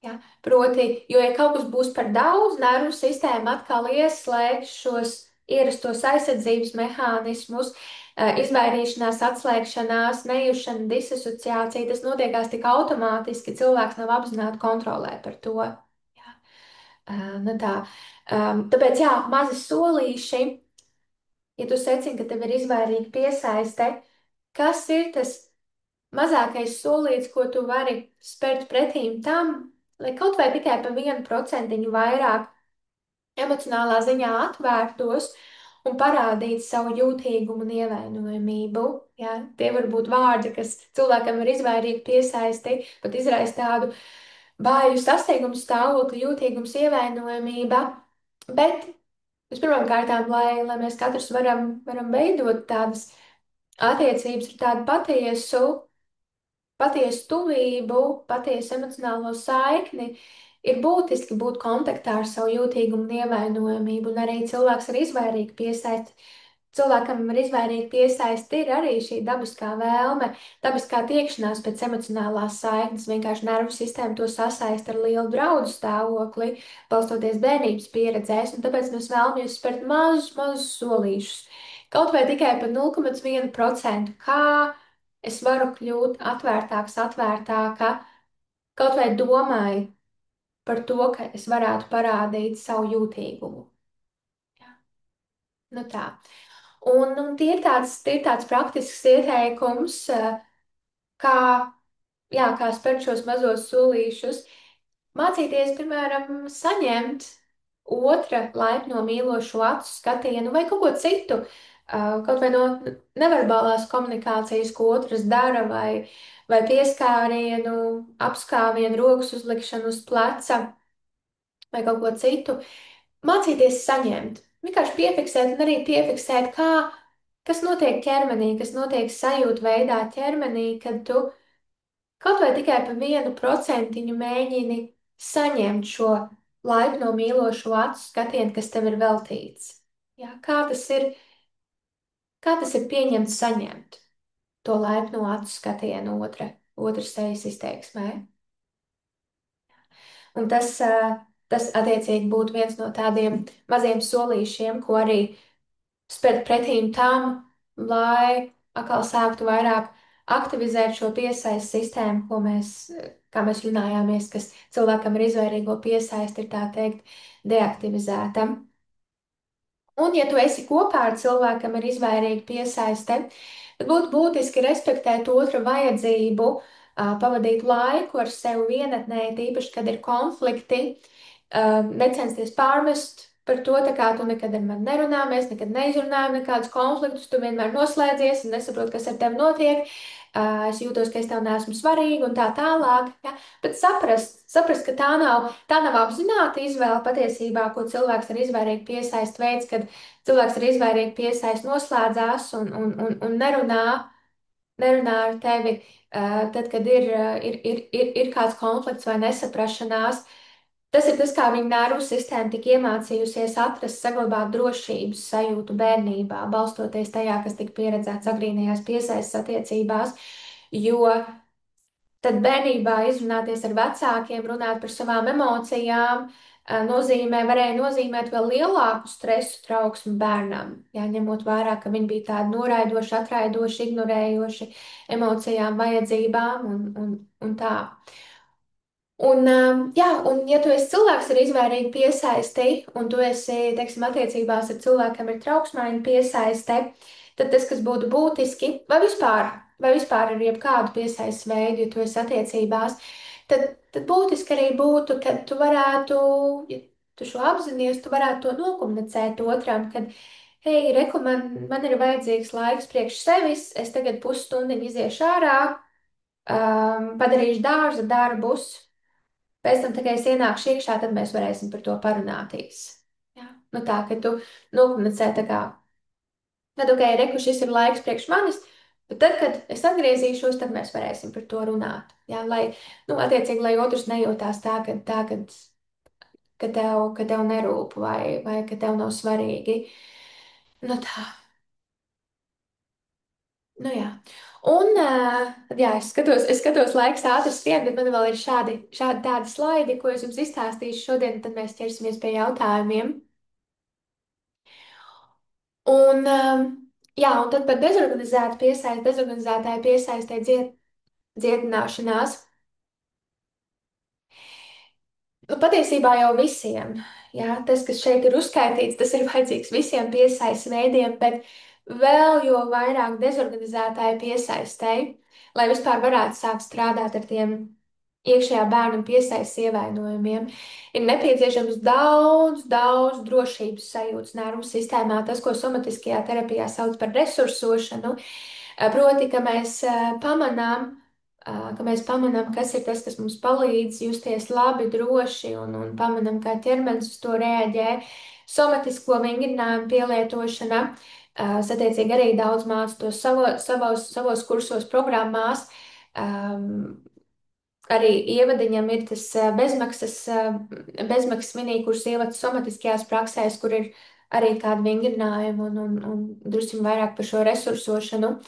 Ja? Proti, jo ja kaut kas būs par daudz, nervu sistēma atkal ieslēgs šos ierastos aizsardzības mehānismus, izvairīšanās, atslēgšanās, nejušana, disasociācija. Tas notiekās tik automātiski, ka cilvēks nav apzināti kontrolē par to. Ja? Nu tā. Tāpēc, jā, mazi solīši, ja tu secini, ka tev ir izvairīga piesaiste, kas ir tas mazākais solīts, ko tu vari spērt pretīm tam, lai kaut vai tikai pa 1% vairāk emocionālā ziņā atvērtos un parādītu savu jūtīgumu un ievainojamību. Ja? Tie var būt vārdi, kas cilvēkam ir izvairīgi piesaisti, pat izraisa tādu bāju sasteigumu stāvokli, jūtīgums, ievainojamība. Bet vispirmām kārtām, lai mēs katrs varam veidot tādas attiecības ar tādu patiesu tuvību, patiesu emocionālo saikni, ir būtiski būt kontaktā ar savu jūtīgumu un ievainojamību, un arī cilvēks ar izvairīgu piesaisti. Cilvēkam ar izvairīgu piesaisti ir arī šī dabiskā vēlme, dabiskā tiekšanās pēc emocionālās saiknes, vienkārši nervu sistēma to sasaist ar lielu draudu stāvokli, balstoties bērnības pieredzēs, un tāpēc mēs vēlamies spērt mazus solīšus. Kaut vai tikai par 0,1%, kā es varu kļūt atvērtāka, kaut vai domāju par to, ka es varētu parādīt savu jūtīgumu. Jā. Nu tā. Un tie ir tāds praktisks ieteikums, kā, jā, kā spērt šos mazos solīšus. Mācīties, piemēram, saņemt otra laipno mīlošu acu skatienu vai kaut ko citu, kaut vai no neverbālās komunikācijas, ko otrs dara, vai pieskārienu, apskāvienu, rokas uzlikšanu uz pleca vai kaut ko citu. Mācīties saņemt, vienkārši piefiksēt un arī piefiksēt, kas notiek ķermenī, kas notiek sajūtu veidā ķermenī, kad tu kaut vai tikai pa 1% mēģini saņemt šo laipno mīlošo acu skatienu, kas tev ir veltīts. Jā, kā tas ir pieņemts saņemt to laipno acu skatienu otra sejas izteiksmē. Un tas attiecīgi būtu viens no tādiem maziem solīšiem, ko arī spērt pretīm tam, lai atkal sāktu vairāk aktivizēt šo piesaistu sistēmu, kā mēs runājāmies, kas cilvēkam ar izvairīgo piesaisti ir tā teikt deaktivizēta. Un, ja tu esi kopā ar cilvēkam ar izvairīgu piesaisti, tad būtu būtiski respektēt otra vajadzību, pavadīt laiku ar sevi vienatnē, tīpaši, kad ir konflikti, necensties pārmest par to, tā kā tu nekad ar mani nerunā, mēs nekad neizrunājam nekādus konfliktus, tu vienmēr noslēdzies un nesaproti, kas ar tevi notiek, es jūtos, ka es tev neesmu svarīga un tā tālāk, ja? Bet saprast, ka tā nav apzināta izvēle patiesībā, ko cilvēks ar izvairīgi piesaist veids, kad cilvēks ar izvairīgi piesaist noslēdzās un nerunā ar tevi, tad, kad ir kāds konflikts vai nesaprašanās. Tas ir tas, kā viņa nervu sistēma tika iemācījusies atrast, saglabāt drošības sajūtu bērnībā, balstoties tajā, kas tika pieredzēts agrīnajās piesaistes attiecībās. Jo tad bērnībā izrunāties ar vecākiem, runāt par savām emocijām, varēja nozīmēt vēl lielāku stresu trauksmu bērnam. Jā, ņemot vērā, ka viņi bija tādi noraidoši, atraidoši, ignorējoši emocijām, vajadzībām un tā. Un, ja tu esi cilvēks ar izvairīgu piesaisti, un tu esi, teiksim, attiecībās ar cilvēkiem ar trauksmainu piesaisti, tad tas, kas būtu būtiski, vai vispār ar jebkādu piesaistes veidu, ja tu esi attiecībās, tad būtiski arī būtu, ka tu varētu, ja tu šo apzinājies, tu varētu to nokomunicēt otram, kad, hei, reku, man ir vajadzīgs laiks priekš sevis, es tagad pusstundiņu iziešu ārā, padarīšu dārza darbus. Pēc tam, kad es ienākšu iekšā, tad mēs varēsim par to parunāties. Jā. Nu tā, ka tu nokomunicē tā kā, tad, ok, reku, šis ir laiks priekš manis, bet tad, kad es atgriezīšos, tad mēs varēsim par to runāt. Jā, attiecīgi, lai otrs nejūtās ka tev nerūp vai ka tev nav svarīgi. Nu tā. Nu, jā. Jā, es skatos laiks ātri skrien, bet man vēl ir šādi tādi slaidi, ko es jums izstāstīšu šodien, tad mēs ķersimies pie jautājumiem. Un tad par dezorganizētāju piesaistē dziedināšanās. Nu, patiesībā jau visiem, jā, tas, kas šeit ir uzskaitīts, tas ir vajadzīgs visiem piesaistes veidiem, bet vēl jo vairāk dezorganizētāju piesaistēji, lai vispār varētu sākt strādāt ar tiem iekšējā bērnu piesaistes ievainojumiem, ir nepieciešams daudz, daudz drošības sajūtas nervu sistēmā, tas, ko somatiskajā terapijā sauc par resursošanu. Proti, ka mēs pamanām, kas ir tas, kas mums palīdz justies labi, droši, un pamanām, kā ķermenis uz to reaģē. Somatisko vingrinājumu pielietošana, satiecīgi arī daudz mācu to savos kursos, programmās. Um, Arī ievadiņam ir tas bezmaksas mini-kurs ievads somatiskajās praksēs, kur ir arī kādi vingrinājumi un drusku vairāk par šo resursošanu.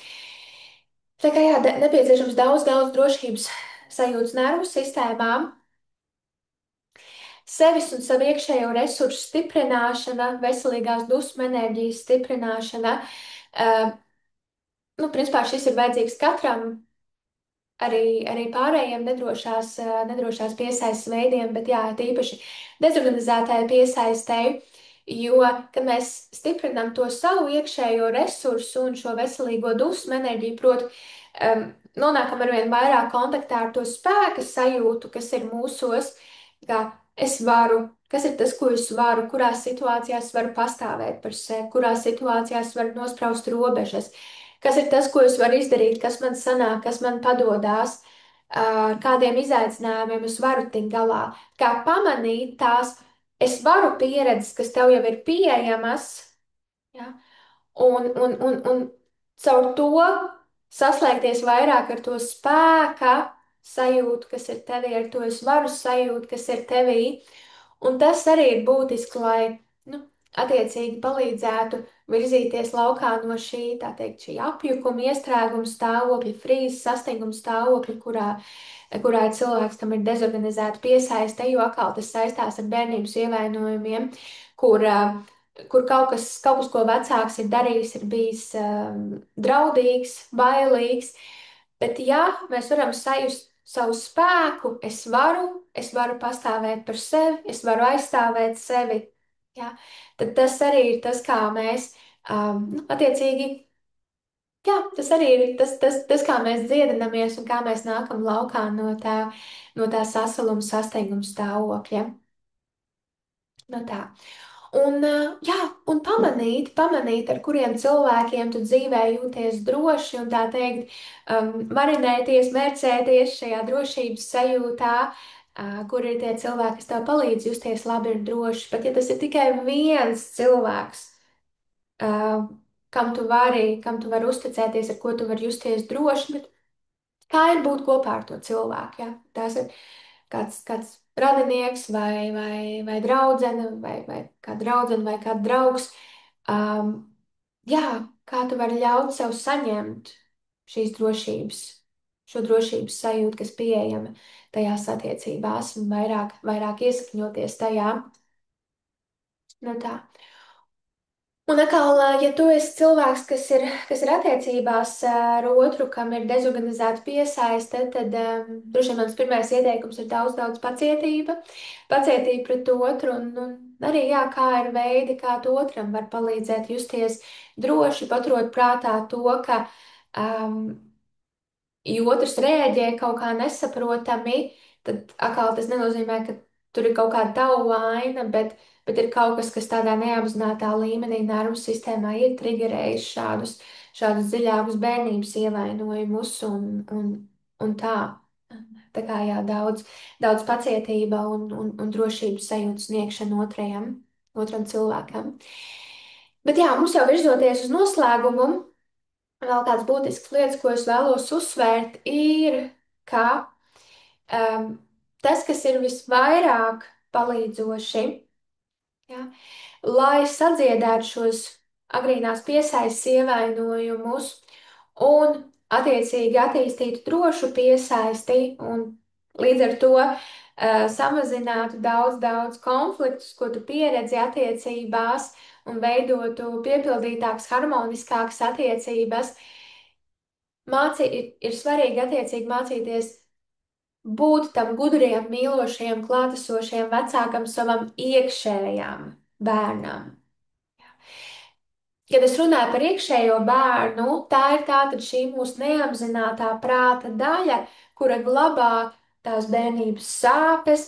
Tā kā jā, nepieciešams daudz, daudz drošības sajūtas nervu sistēmām, sevis un savu iekšējo resursu stiprināšana, veselīgās dusmu enerģijas stiprināšana. Uh, Principā šis ir vajadzīgs katram, arī pārējiem nedrošās piesaistes veidiem, bet jā, tīpaši dezorganizētāju piesaistēji, jo, kad mēs stiprinām to savu iekšējo resursu un šo veselīgo dusmu enerģiju, proti, nonākam arvien vairāk kontaktā ar to spēka sajūtu, kas ir mūsos, kā es varu, kas ir tas, ko es varu, kurās situācijās varu pastāvēt par sevi, kurās situācijās varu nospraust robežas. Kas ir tas, ko es varu izdarīt, kas man sanāk, kas man padodas, ar kādiem izaicinājumiem es varu tikt galā. Kā pamanīt tās, es varu pieredzes, kas tev jau ir pieejamas, ja? un caur to saslēgties vairāk ar to spēka sajūtu, kas ir tevī, ar to es varu sajūtu, kas ir tevī. Un tas arī ir būtiski, lai attiecīgi palīdzētu virzīties laukā no tā teikt, šī apjukuma, iestrēguma stāvokļa, frīzes, sastinguma stāvokļa, kurā ir cilvēks, kam ir dezorganizēta piesaiste, jo atkal tas saistās ar bērnības ievainojumiem, kur kaut kas, ko vecāks ir darījis, ir bijis draudīgs, bailīgs. Bet, ja mēs varam sajust savu spēku, es varu pastāvēt par sevi, es varu aizstāvēt sevi, ja, tad tas arī ir tas, kā mēs attiecīgi Jā, tas arī ir tas, kā mēs dziedinamies un kā mēs nākam laukā no tā sasaluma sasteiguma stāvokļa. No tā. Jā, un pamanīt, ar kuriem cilvēkiem tu dzīvē jūties droši un tā teikt, marinēties, mērcēties šajā drošības sajūtā, kur ir tie cilvēki, kas tev palīdz justies labi un droši. Pat ja tas ir tikai viens cilvēks, uh, kam tu vari uzticēties, ar ko tu vari justies droši, bet kā ir būt kopā ar to cilvēku? Ja? Tas ir kāds radinieks vai draudzene, vai kā draudzene vai kā draugs. Um, jā, kā tu vari ļaut sev saņemt šīs drošības, šo drošības sajūtu, kas pieejama tajās attiecībās un vairāk iesakņoties tajā. Nu tā. Un atkal, ja tu esi cilvēks, kas ir attiecībās ar otru, kam ir dezorganizēta piesaiste, tad droši vien mans pirmais ieteikums ir daudz pacietība. Pacietība pret otru, un arī, jā, kā ir veidi, kā tu otram var palīdzēt justies droši, paturot prātā to, ka um, ja otrs rēģē kaut kā nesaprotami, tad atkal tas nenozīmē, ka tur ir kaut kāda tava vaina, bet ir kaut kas, kas tādā neapzinātā līmenī nervu sistēmā ir triggerējis šādus dziļākus bērnības ievainojumus un tā. Tā kā jā, daudz pacietība un drošības sajūtas sniegšana otram cilvēkam. Bet jā, mums jau virzoties uz noslēgumu. Vēl kāds būtisks lietas, ko es vēlos uzsvērt, ir, ka um, tas, kas ir visvairāk palīdzoši, ja, lai sadziedētu šos agrīnās piesaistes ievainojumus un attiecīgi attīstītu drošu piesaisti un līdz ar to samazinātu daudz konfliktus, ko tu pieredzi attiecībās un veidotu piepildītākas, harmoniskākas attiecības. Ir svarīgi attiecīgi mācīties būt tam gudriem, mīlošiem, klātesošiem vecākam savam iekšējām bērnam. Kad es runāju par iekšējo bērnu, tā ir tātad šī mūsu neapzinātā prāta daļa, kura glabā tās bērnības sāpes,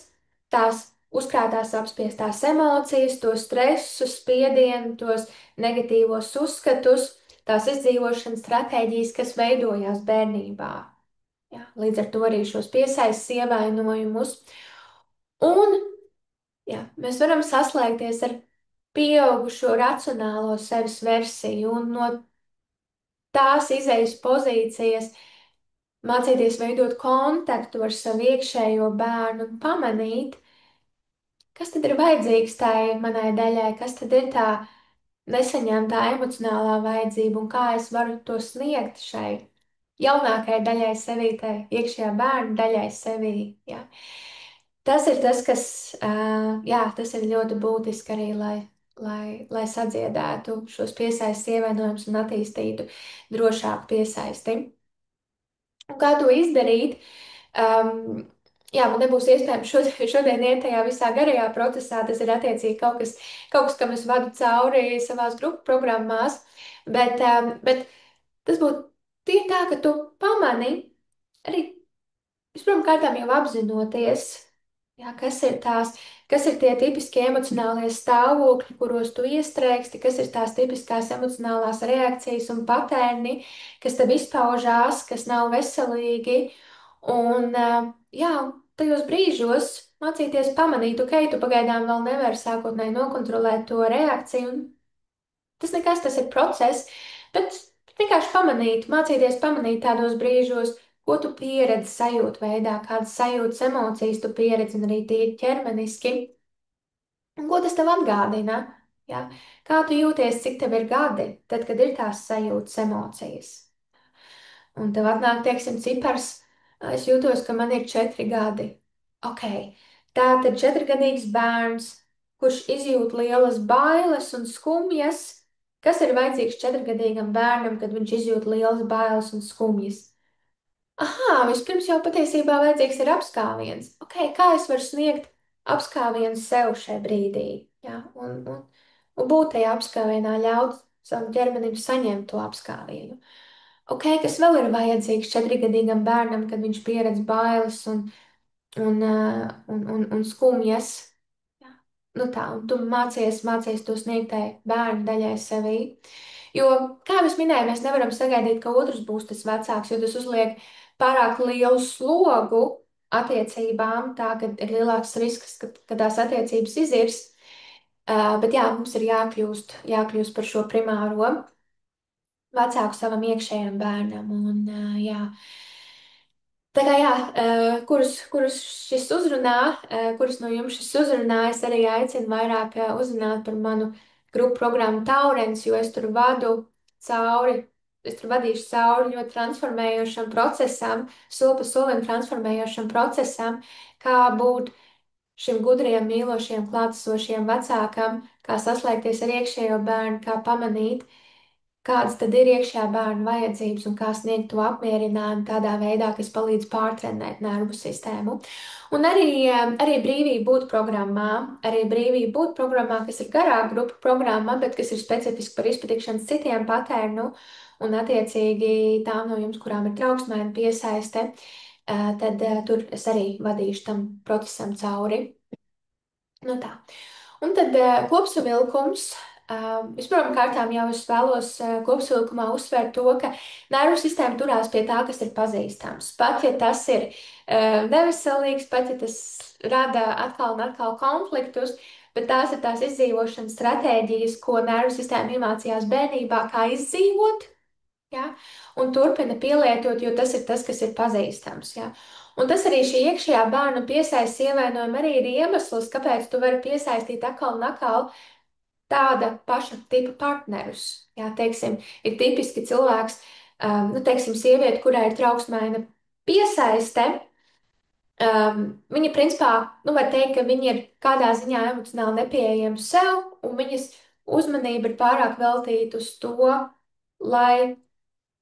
tās uzkrātās apspiestās emocijas, to stresu, spiedienu, tos negatīvos uzskatus, tās izdzīvošanas stratēģijas, kas veidojās bērnībā. Jā, līdz ar to arī šos piesaistes ievainojumus. Un jā, mēs varam saslēgties ar pieaugušo racionālo sevis versiju un no tās izejas pozīcijas mācīties veidot kontaktu ar savu iekšējo bērnu un pamanīt, kas tad ir vajadzīgs tai manai daļai, kas tad ir tā nesaņemtā emocionālā vajadzība un kā es varu to sniegt šai jaunākajai daļai sevī, tai iekšējā bērna daļai sevī. Ja? Tas ir tas, kas, jā, tas ir ļoti būtiski arī, lai sadziedētu šos piesaistes ievainojumus un attīstītu drošāku piesaisti. Un kā to izdarīt? Jā, man nebūs iespējams šodien iet tajā visā garajā procesā. Tas ir attiecīgi kaut kas, kam es vadu cauri savās grupu programmās. Bet tas būtu tīri tā, ka tu pamani arī vispirms kārtām jau apzinoties, jā, kas ir tie tipiskie emocionālie stāvokļi, kuros tu iestrēgsti, kas ir tās tipiskās emocionālās reakcijas un patērni, kas tev izpaužās, kas nav veselīgi. Jā, tajos brīžos mācīties pamanīt, ok, tu pagaidām vēl nevari sākotnēji nokontrolēt to reakciju, un tas nekas, tas ir process, bet vienkārši pamanīt, mācīties pamanīt tādos brīžos, ko tu pieredzi sajūtu veidā, kādas sajūtas, emocijas tu pieredzi, un arī tīri ķermeniski, un ko tas tev atgādina. Ja? Kā tu jūties, cik tev ir gadi, tad, kad ir tās sajūtas, emocijas. Un tev atnāk, teiksim, cipars, es jūtos, ka man ir 4 gadi. Ok, tā tad 4-gadīgs bērns, kurš izjūt lielas bailes un skumjas. Kas ir vajadzīgs 4-gadīgam bērnam, kad viņš izjūt lielas bailes un skumjas? Aha, vispirms jau patiesībā vajadzīgs ir apskāviens. Ok, kā es varu sniegt apskāvienu sev šajā brīdī? Ja? Un būt tajā apskāvienā, ļaut savam ķermenim saņemt to apskāvienu. Ok, kas vēl ir vajadzīgs 4-gadīgam bērnam, kad viņš pieredz bailes un skumjas? Jā. Nu tā, un tu mācies to sniegtai bērnu daļai sevī. Jo, kā jau es minēju, mēs nevaram sagaidīt, ka otrs būs tas vecāks, jo tas uzliek pārāk lielu slogu attiecībām, tā ka ir lielāks risks, ka tās attiecības izirs. Bet jā, mums ir jākļūst par šo primāro vecāku savam iekšējam bērnam. Un, jā. Tā kā jā, kurus šis uzrunā, kurus no jums šis uzrunā, es arī aicinu vairāk uzzināt par manu grupu programmu Taurens, jo es tur vadu cauri, es tur vadīšu cauri ļoti transformējošam procesam, soli pa solim transformējošam procesam, kā būt šim gudrajam, mīlošajam, klātesošajam vecākam, kā saslēgties ar iekšējo bērnu, kā pamanīt, kādas tad ir iekšējā bērna vajadzības un kā sniegt to apmierinājumu tādā veidā, kas palīdz pārtrenēt nervu sistēmu. Un arī brīvība būt programmā, kas ir garāka grupu programma, bet kas ir specifiski par izpatikšanas citiem patērnu, un attiecīgi tām no jums, kurām ir trauksmēna piesaiste, tad tur es arī vadīšu tam procesam cauri. Nu tā. Un tad kopsavilkums. Vispirmām kārtām jau es vēlos kopsavilkumā uzsvērt to, ka nervu sistēma turās pie tā, kas ir pazīstams. Pat ja tas ir neveselīgs, pat ja tas rada atkal un atkal konfliktus, bet tās ir tās izdzīvošanas stratēģijas, ko nervu sistēma iemācījās bērnībā, kā izdzīvot. Ja? Un turpina pielietot, jo tas ir tas, kas ir pazīstams. Ja? Un tas arī šī iekšējā bērna piesaistes ievainojuma arī ir iemesls, kāpēc tu vari piesaistīt atkal un atkal tāda paša tipa partnerus. Jā, teiksim, ir tipiski cilvēks, nu, teiksim, sieviete, kurai ir trauksmaina piesaiste. Viņa principā, nu, var teikt, ka viņa ir kādā ziņā emocionāli nepieejama sev, un viņas uzmanība ir pārāk veltīta uz to, lai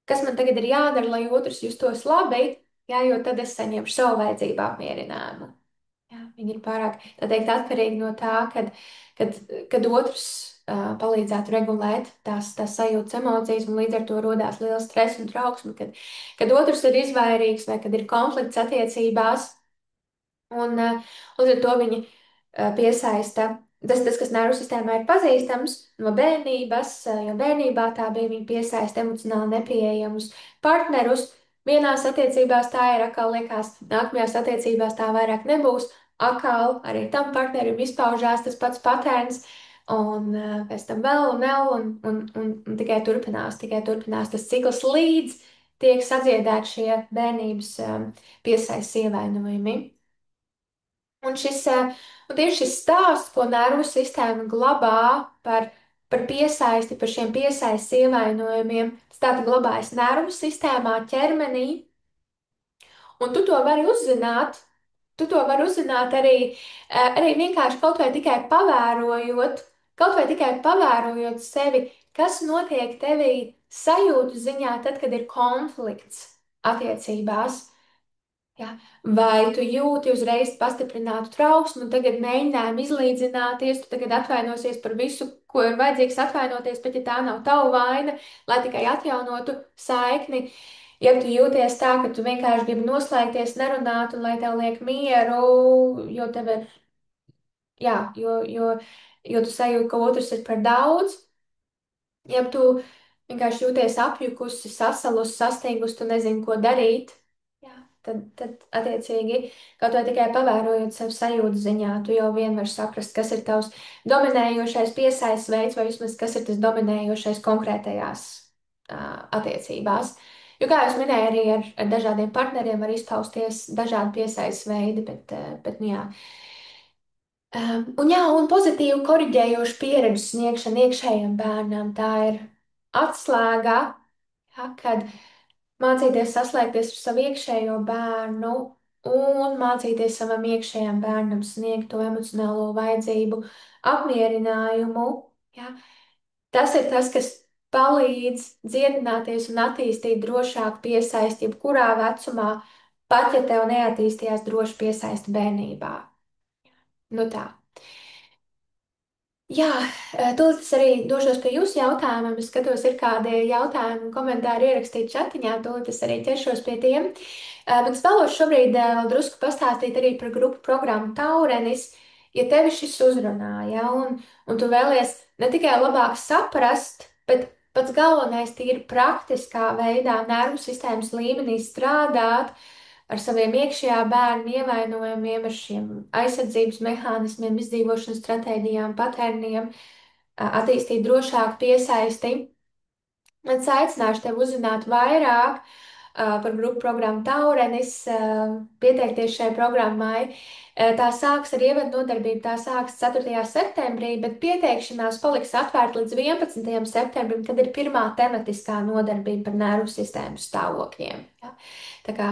kas man tagad ir jādara, lai otrs justos labi, jā, jo tad es saņemšu savu vajadzību apmierinājumu. Jā, viņi ir pārāk, tā teikt, atkarīgi no tā, kad otrs palīdzētu regulēt tās sajūtas, emocijas, un līdz ar to rodās liels stress un trauksme, kad otrs ir izvairīgs vai kad ir konflikts attiecībās. Un līdz ar to viņi piesaista tas, kas nervu sistēmā ir pazīstams no bērnības, jo bērnībā tā bija viņa piesaista emocionāli nepieejamus partnerus. Vienās attiecībās tā ir, atkal liekas, nākamajās attiecībās tā vairāk nebūs. Atkal arī tam partnerim izpaužās tas pats patērns, un pēc tam vēl un vēl, un tikai turpinās tas cikls līdz tiek sadziedēti šie bērnības piesaistes ievainojumi. Un, un tieši šis stāsts, ko nervu sistēma glabā par piesaisti, par šiem piesaistes ievainojumiem, tas tātad glabājas nervu sistēmā, ķermenī, un tu to vari uzzināt. Tu to vari uzzināt arī vienkārši kaut vai tikai pavērojot sevi, kas notiek tevī sajūtu ziņā, tad, kad ir konflikts attiecībās. Ja? Vai tu jūti uzreiz pastiprinātu trauksmu, un tagad mēģinājumu izlīdzināties, tu tagad atvainosies par visu, ko ir vajadzīgs atvainoties, pat ja tā nav tava vaina, lai tikai atjaunotu saikni. Ja tu jūties tā, ka tu vienkārši gribi noslēgties, nerunāt, un lai tev liek mieru, jo tev ir, jā, jo tu sajūti, ka otrs ir par daudz, ja tu vienkārši jūties apjukusi, sasalusi, sastingusi, tu nezini, ko darīt. Jā, tad attiecīgi, kaut vai tikai pavērojot sev sajūtu ziņā, tu jau vien vari saprast, kas ir tavs dominējošais piesaistes veids, vai vismaz kas ir tas dominējošais konkrētajās attiecībās. Jo, kā jau minēju, arī ar dažādiem partneriem var izpausties dažādi piesaistes veidi, bet nu jā. Un pozitīvu koriģējošu pieredžu sniegšana iekšējiem bērnam, tā ir atslēga, ja, kad mācīties saslēgties ar savu iekšējo bērnu un mācīties savam iekšējam bērnam sniegt to emocionālo vajadzību apmierinājumu. Ja. Tas ir tas, kas palīdz dziedināties un attīstīt drošāku piesaisti jebkurā vecumā, pat ja tev neattīstījās droši piesaisti bērnībā. Nu tā. Jā, tūlīt es arī došos pie jūsu jautājumiem. Es skatos, ir kādi jautājumi un komentāri ierakstīti čatiņā. Tūlīt es arī ķeršos pie tiem. Bet es vēlos šobrīd vēl drusku pastāstīt arī par grupu programmu Taurenis. Ja tevi šis uzrunā, ja, un tu vēlies ne tikai labāk saprast, bet pats galvenais tīri praktiskā veidā, nervu sistēmas līmenī strādāt ar saviem iekšējā bērna ievainojumiem, ar šiem aizsardzības mehānismiem, izdzīvošanas stratēģijām, patērniem, attīstīt drošāku piesaisti. Es aicināšu tevi uzzināt vairāk par grupu programmu Taurenis, pieteikties šai programmai. Tā sāks ar ievadu nodarbību, tā sāks 4. septembrī, bet pieteikšanās paliks atvērta līdz 11. septembrim, kad ir pirmā tematiskā nodarbība par nervu sistēmas stāvokļiem. Ja? Tā kā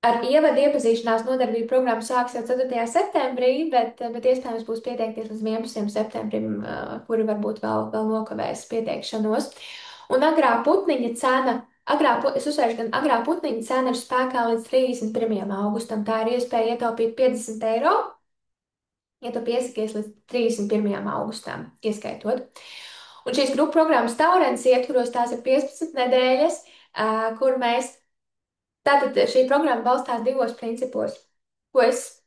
ar ievadu iepazīšanās nodarbību programmu sāks jau 4. septembrī, bet iespējams būs pieteikties līdz 11. septembrim, kuri varbūt vēl nokavēs pieteikšanos. Un es uzsvēršu, gan agrā putniņa cena ir spēkā līdz 31. augustam. Tā ir iespēja ietaupīt 50 eiro, ja tu piesakies līdz 31. augustam, ieskaitot. Un šīs grupu programmas Taurens ietvaros tās ir 15 nedēļas, kur mēs tātad šī programma balstās divos principos, ko es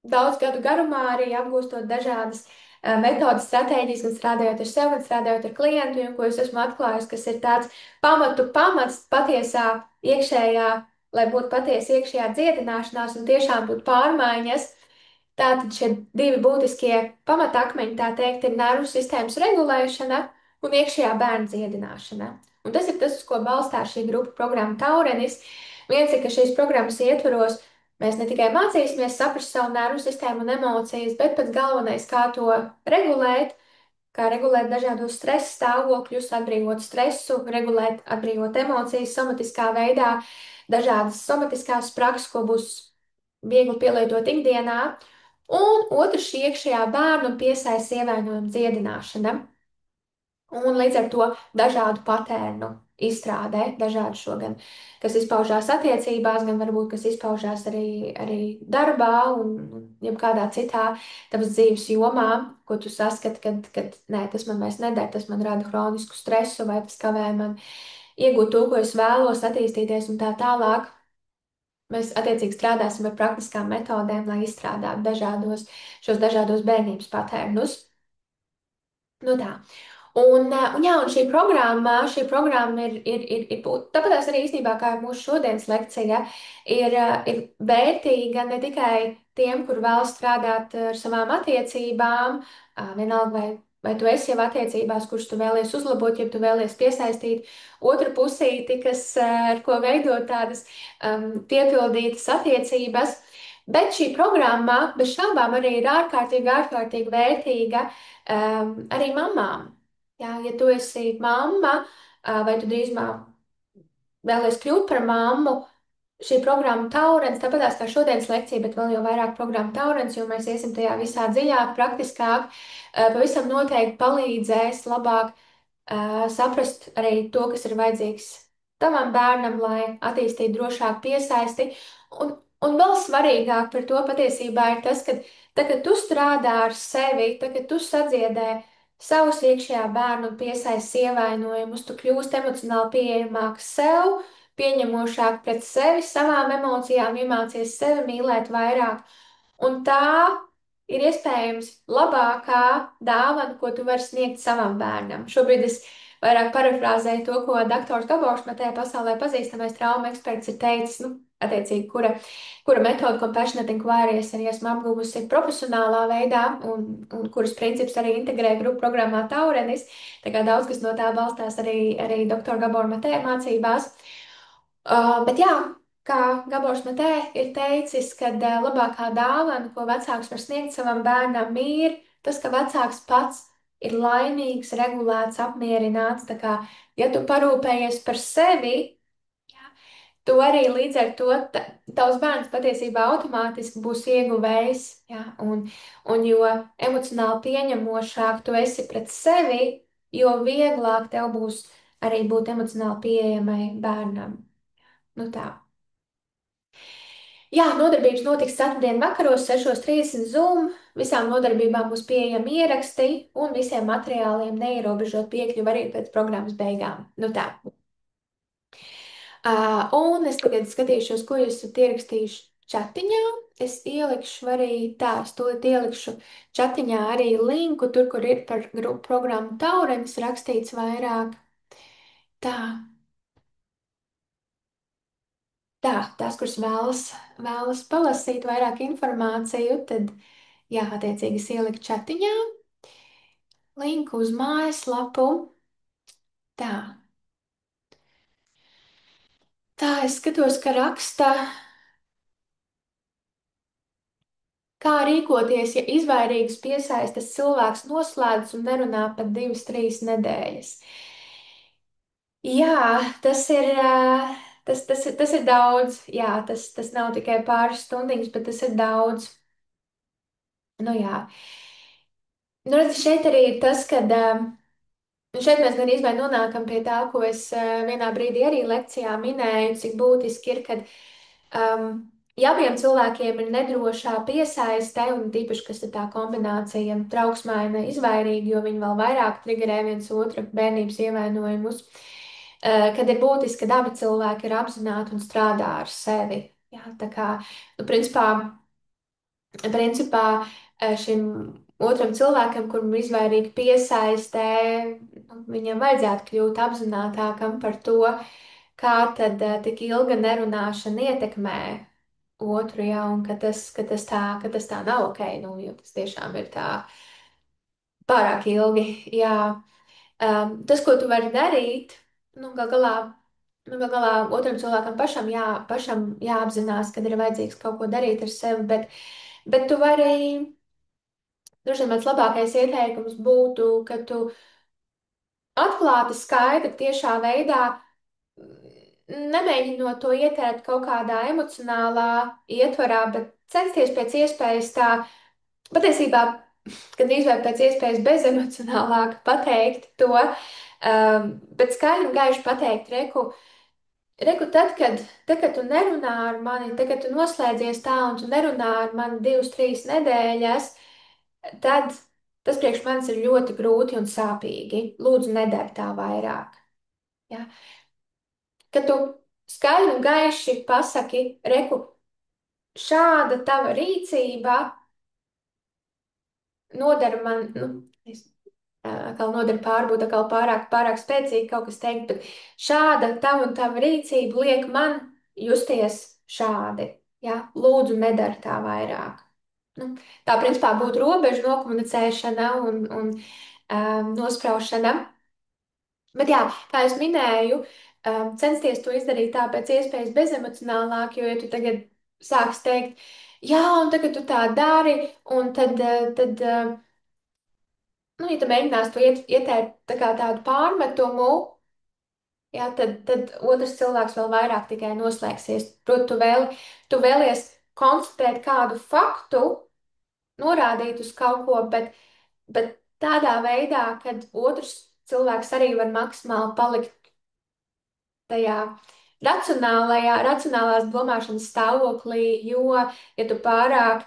daudz gadu garumā arī apgūstot dažādas metodas, stratēģijas, gan strādājot ar sevi, gan strādājot ar klientu, un ko es esmu atklājis, kas ir tāds pamats patiesā iekšējā, lai būtu patiesa iekšējā dziedināšanās un tiešām būtu pārmaiņas. Tātad šie divi būtiskie pamatakmeņi, tā teikt, ir nervu sistēmas regulēšana un iekšējā bērna dziedināšana. Un tas ir tas, uz ko balstās šī grupa programma Taurenis. Viens ir, ka šīs programmas ietvaros mēs ne tikai mācīsimies saprast savu nervu sistēmu un emocijas, bet pats galvenais, kā regulēt dažādos stresa stāvokļus, atbrīvot stresu, regulēt, atbrīvot emocijas somatiskā veidā, dažādas somatiskās prakses, ko būs viegli pielietot ikdienā. Un otrs šī iekšējā bērnu piesaistes ievainojuma dziedināšana. Un līdz ar to dažādu patērnu izstrādē, dažādu šo gan, kas izpaužās attiecībās, gan varbūt, kas izpaužās arī darbā un jebkādā citā tavas dzīves jomā, ko tu saskati, kad nē, tas man vairs neder, tas man rada hronisku stresu vai tas kavē man iegūt to, ko es vēlos, attīstīties un tā tālāk. Mēs attiecīgi strādāsim ar praktiskām metodēm, lai izstrādātu šos dažādos bērnības patērnus. Nu tā. Jā, un šī programma tāpat arī īstenībā kā ir mūsu šodienas lekcija, ir vērtīga ne tikai tiem, kur vēlas strādāt ar savām attiecībām, vienalga vai tu esi jau attiecībās, kurš tu vēlies uzlabot, ja tu vēlies piesaistīt otru pusīti, ar ko veidot tādas piepildītas attiecības. Bet šī programma bez šaubām arī ir ārkārtīgi vērtīga arī mamām. Jā, ja tu esi mamma, vai tu drīzumā vēlies kļūt par mammu, šī programma Taurens, tāpatās kā šodienas lekcija, bet vēl jau vairāk programma Taurens, jo mēs iesim tajā visā dziļāk, praktiskāk, pavisam noteikti palīdzēs labāk saprast arī to, kas ir vajadzīgs tavam bērnam, lai attīstītu drošāku piesaisti. Un vēl svarīgāk par to patiesībā ir tas, ka tad, kad tu strādā ar sevi, tad, kad tu sadziedē savus iekšējā bērnu piesaistes ievainojumus, tu kļūsti emocionāli pieejamāks sev, pieņemošāk pret sevi, savām emocijām, iemācies sevi mīlēt vairāk. Un tā ir iespējams labākā dāvana, ko tu vari sniegt savam bērnam. Šobrīd es vairāk parafrāzēju to, ko doktors Gabors Matē pasaulē pazīstamais trauma eksperts ir teicis, nu, attiecīgi, kura metoda Compassionate Inquiry es arī esmu apguvusi profesionālā veidā un kuras princips arī integrē grupu programmā Taurenis. Tā kā daudz kas no tā balstās arī doktora Gabora Matē mācībās. Bet jā, kā Gabors Matē ir teicis, ka labākā dāvana, ko vecāks var sniegt savam bērnam, ir tas, ka vecāks pats ir laimīgs, regulēts, apmierināts. Tā kā, ja tu parūpējies par sevi, tu arī līdz ar to tavs bērns patiesībā automātiski būs ieguvējs. Ja? Un jo emocionāli pieņemošāk tu esi pret sevi, jo vieglāk tev būs arī būt emocionāli pieejamai bērnam. Nu tā. Jā, nodarbības notiks ceturtdien vakaros, 6:30 Zoom. Visām nodarbībām būs pieejami ieraksti un visiem materiāliem neierobežot piekļuvi arī pēc programmas beigām. Nu tā. Un es tagad skatīšos, ko jūs esat ierakstījuši chatiņā. Es ielikšu arī tā, es tūlīt ielikšu chatiņā arī linku, tur, kur ir par programmu Taurenis rakstīts vairāk. Tā, tās, kuras vēlas palasīt vairāk informāciju, tad, jā, attiecīgi es ieliku chatiņā linku uz mājaslapu. Tā, tā es skatos, ka raksta. Kā rīkoties, ja izvairīgs piesaistes cilvēks noslēdz un nerunā pat 2, 3 nedēļas? Jā, tas ir, tas ir daudz. Jā, tas nav tikai pāris stundiņas, bet tas ir daudz. Nu jā. Nu, redz, šeit arī ir tas, ka šeit mēs gan izvēl nonākam pie tā, ko es vienā brīdī arī lekcijā minēju, cik būtiski ir, kad ja abiem cilvēkiem ir nedrošā piesaiste, un tīpaši, kas ir tā kombinācija trauksmaina, izvairīga, jo viņi vēl vairāk triggerē viens otru bērnības ievainojumus, kad ir būtiski, ka abi cilvēki ir apzināti un strādā ar sevi. Jā, tā kā, nu, principā šim otram cilvēkam, kuram ir izvairīga piesaistē, nu, viņam vajadzētu kļūt apzinātākam par to, kā tad tik ilga nerunāšana ietekmē otru, jā, un ka tas tā nav ok, nu, jo tas tiešām ir tā pārāk ilgi, jā. Tas, ko tu vari darīt, nu, gal galā otram cilvēkam pašam jāapzinās, kad ir vajadzīgs kaut ko darīt ar sevi, bet tu vari, droši vien mans labākais ieteikums būtu, ka tu atklāti, skaidri, tiešā veidā nemēģinot to ietērt kaut kādā emocionālā ietvarā, bet censties pēc iespējas tā patiesībā, gandrīz vai pēc iespējas bezemocionālāk pateikt to, bet skaidri un gaiši pateikt, reku tad, kad tu nerunā ar mani, tad, kad tu noslēdzies tā un tu nerunā ar mani 2, 3 nedēļas, tad tas priekš manis ir ļoti grūti un sāpīgi. Lūdzu, nedara tā vairāk. Ja? Kad tu skaidri un gaiši pasaki, reku, šāda tava rīcība nodara man, nu, es atkal nodara pārbūt, atkal pārāk spēcīgi kaut kas teikt, bet šāda tava un tava rīcība liek man justies šādi. Ja? Lūdzu, nedara tā vairāk. Nu, tā principā būtu robežu nokomunicēšana un nospraušana. Bet jā, kā es minēju, censties to izdarīt tā pēc iespējas bezemocionālāk, jo, ja tu tagad sāks teikt, jā, un tagad tu tā dari, un tad nu, ja tu mēģināsi to ieteikt tā kā tādu pārmetumu, jā, tad otrs cilvēks vēl vairāk tikai noslēgsies. Proti, tu vēlies konstatēt kādu faktu, norādīt uz kaut ko, bet tādā veidā, kad otrs cilvēks arī var maksimāli palikt tajā racionālās domāšanas stāvoklī, jo, ja tu pārāk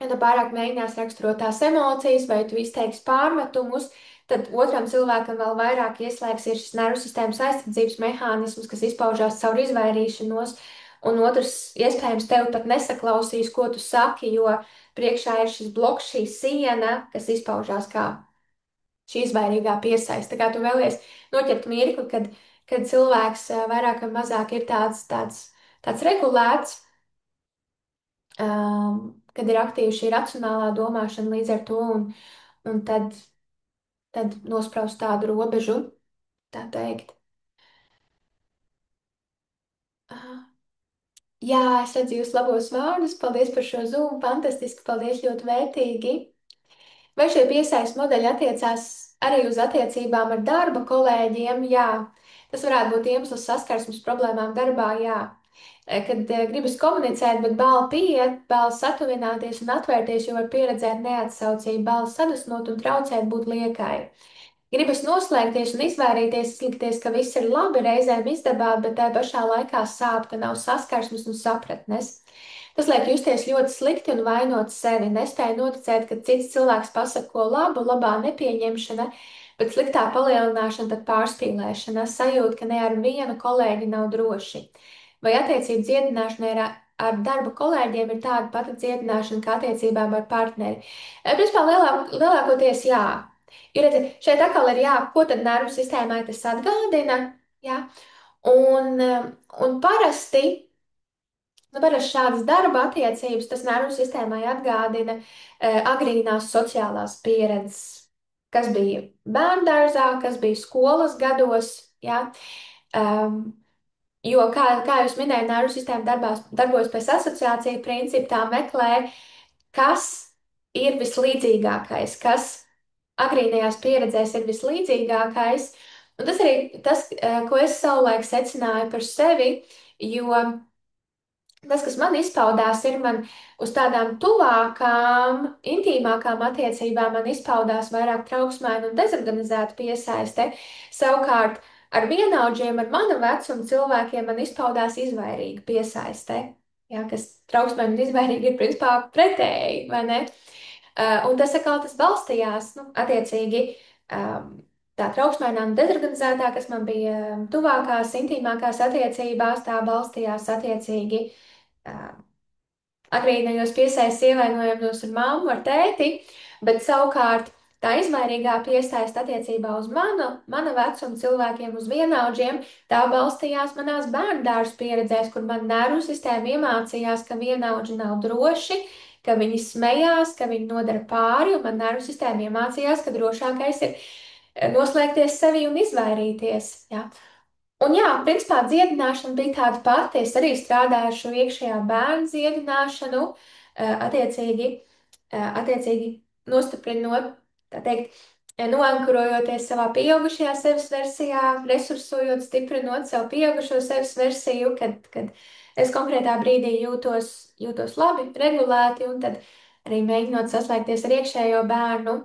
mēģinās raksturot tās emocijas, vai tu izteiksi pārmetumus, tad otram cilvēkam vēl vairāk ieslēgsies šis nervu sistēmas aizsardzības mehānisms, kas izpaužās caur izvairīšanos, un otrs iespējams tevi pat nesaklausīs, ko tu saki, jo priekšā ir šis bloks, šī siena, kas izpaužās kā šī izvairīgā piesaiste. Tā kā tu vēlies noķert mirkli, kad cilvēks vairāk vai mazāk ir tāds regulēts, kad ir aktīva šī racionālā domāšana līdz ar to, un tad nospraust tādu robežu, tā teikt. Ah, jā, es redzu jūs labos vārdus, paldies par šo zūmu, fantastiski, paldies, ļoti vērtīgi. Vai šie piesaistes modeļi attiecās arī uz attiecībām ar darba kolēģiem? Jā, tas varētu būt iemesls saskarsmes problēmām darbā, jā. Kad gribas komunicēt, bet bāli pieiet, bāli satuvināties un atvērties, jo var pieredzēt neatsaucību, bāli sadusmot un traucēt būt liekai. gribas noslēgties un izvairīties, likties, ka viss ir labi, reizēm izdabāt, bet tā pašā laikā sāp, ka nav saskarsmes un sapratnes. Tas liek justies ļoti slikti un vainot sevi, nespēja noticēt, ka cits cilvēks pasaka ko labu, labā nepieņemšana, bet sliktā palielināšana, tad pārspīlēšana, sajūta, ka ne ar vienu kolēģi nav droši. Vai attiecību dziedināšana ir ar darba kolēģiem ir tāda pati dziedināšana kā attiecībām ar partneri? Principā lielākoties jā. Jo redzi, šeit atkal ir jā, ko tad nervu sistēmai tas atgādina. Jā. Un, un parasti. Nu, parasti šādas darba attiecības tas nervu sistēmai atgādina agrīnās sociālās pieredzes, kas bija bērngārzā, kas bija skolas gados. Ja? Um, jo, kā jūs minējāt, nervu sistēma darbojas pēc asociāciju principa, tā meklē, kas ir vislīdzīgākais, kas agrīnajās pieredzēs ir vislīdzīgākais. Un tas arī tas, ko es savulaik secināju par sevi, jo tas, kas man izpaudās, ir man uz tādām tuvākām, intīmākām attiecībām, man izpaudās vairāk trauksmēna un dezorganizēta piesaiste. Savukārt ar vienaudžiem, ar manu vecumu cilvēkiem, man izpaudās izvairīga piesaiste. Jā, kas trauksmēna un izvairīga ir principā pretēji, vai ne? Un tas atkal tas balstījās, nu, attiecīgi. Tā trauksmēnā un dezorganizētā, kas man bija tuvākās, intīmākās attiecībās, tā balstījās attiecīgi agrīnajos piesaistes ievainojumos ar mammu, ar tēti, bet savukārt tā izvairīgā piesaiste attiecībā uz mana vecuma cilvēkiem, uz vienaudžiem, tā balstījās manās bērndārs pieredzēs, kur man nervu sistēma iemācījās, ka vienaudži nav droši, ka viņi smējās, ka viņi nodara pāri, un man nervu sistēma iemācījās, ka drošākais ir noslēgties sevi un izvairīties. Ja? Un jā, principā dziedināšana bija tāda pati. Es arī strādāju ar šo iekšējā bērnu dziedināšanu, attiecīgi, attiecīgi nostiprinot, tā teikt, noankurojoties savā pieaugušajā sevis versijā, resursojot, stiprinot savu pieaugušo sevis versiju, kad es konkrētā brīdī jūtos labi, regulēti, un tad arī mēģinot saslēgties ar iekšējo bērnu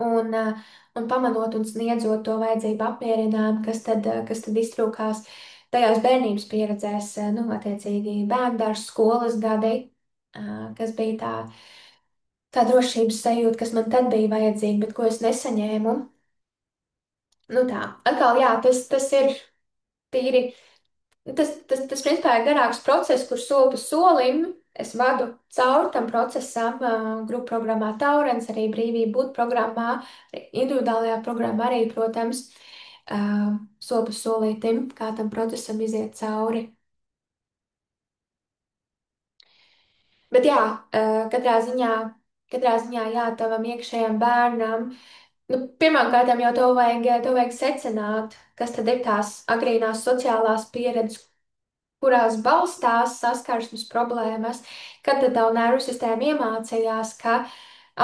un pamanot un sniedzot to vajadzību apmierinājumu, kas tad iztrūkās tajās bērnības pieredzēs, nu, attiecīgi bērndārs, skolas gadi, kas bija tā drošības sajūta, kas man tad bija vajadzīga, bet ko es nesaņēmu. Nu tā, atkal, jā, tas ir tīri. Tas principā ir garāks process, kur soli pa solim es vadu cauri tam procesam, grupu programmā Taurens, arī brīvība būt programmā, individuālajā programmā arī, protams, soli pa solītim, kā tam procesam iziet cauri. Bet jā, katrā ziņā, jā, tavam iekšējam bērnam, nu, pirmkārt jau to vajag secināt, kas tad ir tās agrīnās sociālās pieredzes, kurās balstās saskarsmes problēmas, kad tad tavu nervu sistēma iemācījās, ka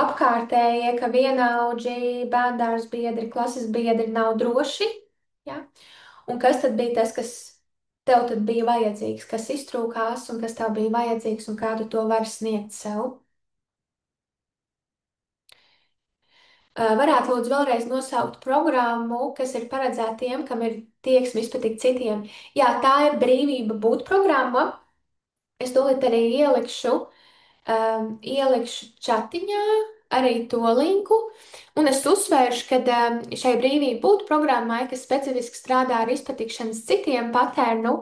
apkārtējie, ka vienaudži, bērndārs biedri, klases biedri nav droši, ja? Un kas tad bija tas, kas tev tad bija vajadzīgs, kas iztrūkās un kas tev bija vajadzīgs un kā tu to vari sniegt sev? Varētu lūdzu vēlreiz nosaukt programmu, kas ir paredzēta tiem, kam ir tieksme izpatikt citiem. Jā, tā ir brīvība būt programma. Es tūlīt arī ielikšu chatiņā arī to linku. Un es uzsvēršu, ka šai brīvība būt programmai, kas specifiski strādā ar izpatikšanas citiem patērnu,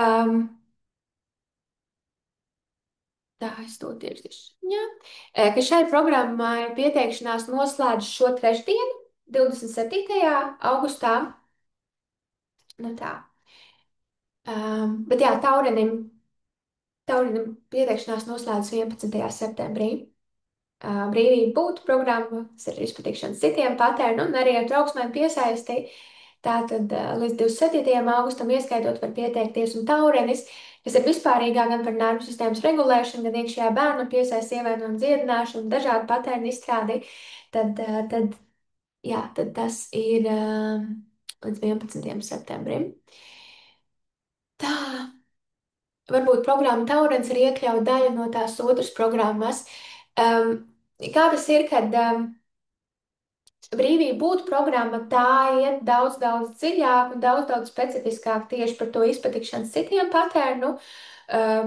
um, tā es to tirdzišu. Jā, ka šai programmai pieteikšanās noslēdz šo trešdienu, 27. augustā. Nu tā. Bet jā, Taurinam pieteikšanās noslēdz 11. septembrī. Brīvība būt programmas ir izpatikšanas citiem patērnu un arī ar trauksmēm piesaisti. Tātad līdz 27. augustam ieskaitot var pieteikties un taurenis, kas ir vispārīgā gan par nervu sistēmas regulēšanu, gan iekšējā bērnu piesaisti ievainojumu dziedināšanu, dažādu patērnu izstrādi, tad, jā, tad tas ir līdz 11. septembrim. Tā, varbūt programma Taurens ir iekļaut daļu no tās otras programmas. Kā tas ir, kad Brīvība būt programma, tā iet daudz, daudz dziļāk un daudz, daudz specifiskāk tieši par to izpatikšanas citiem patērnu,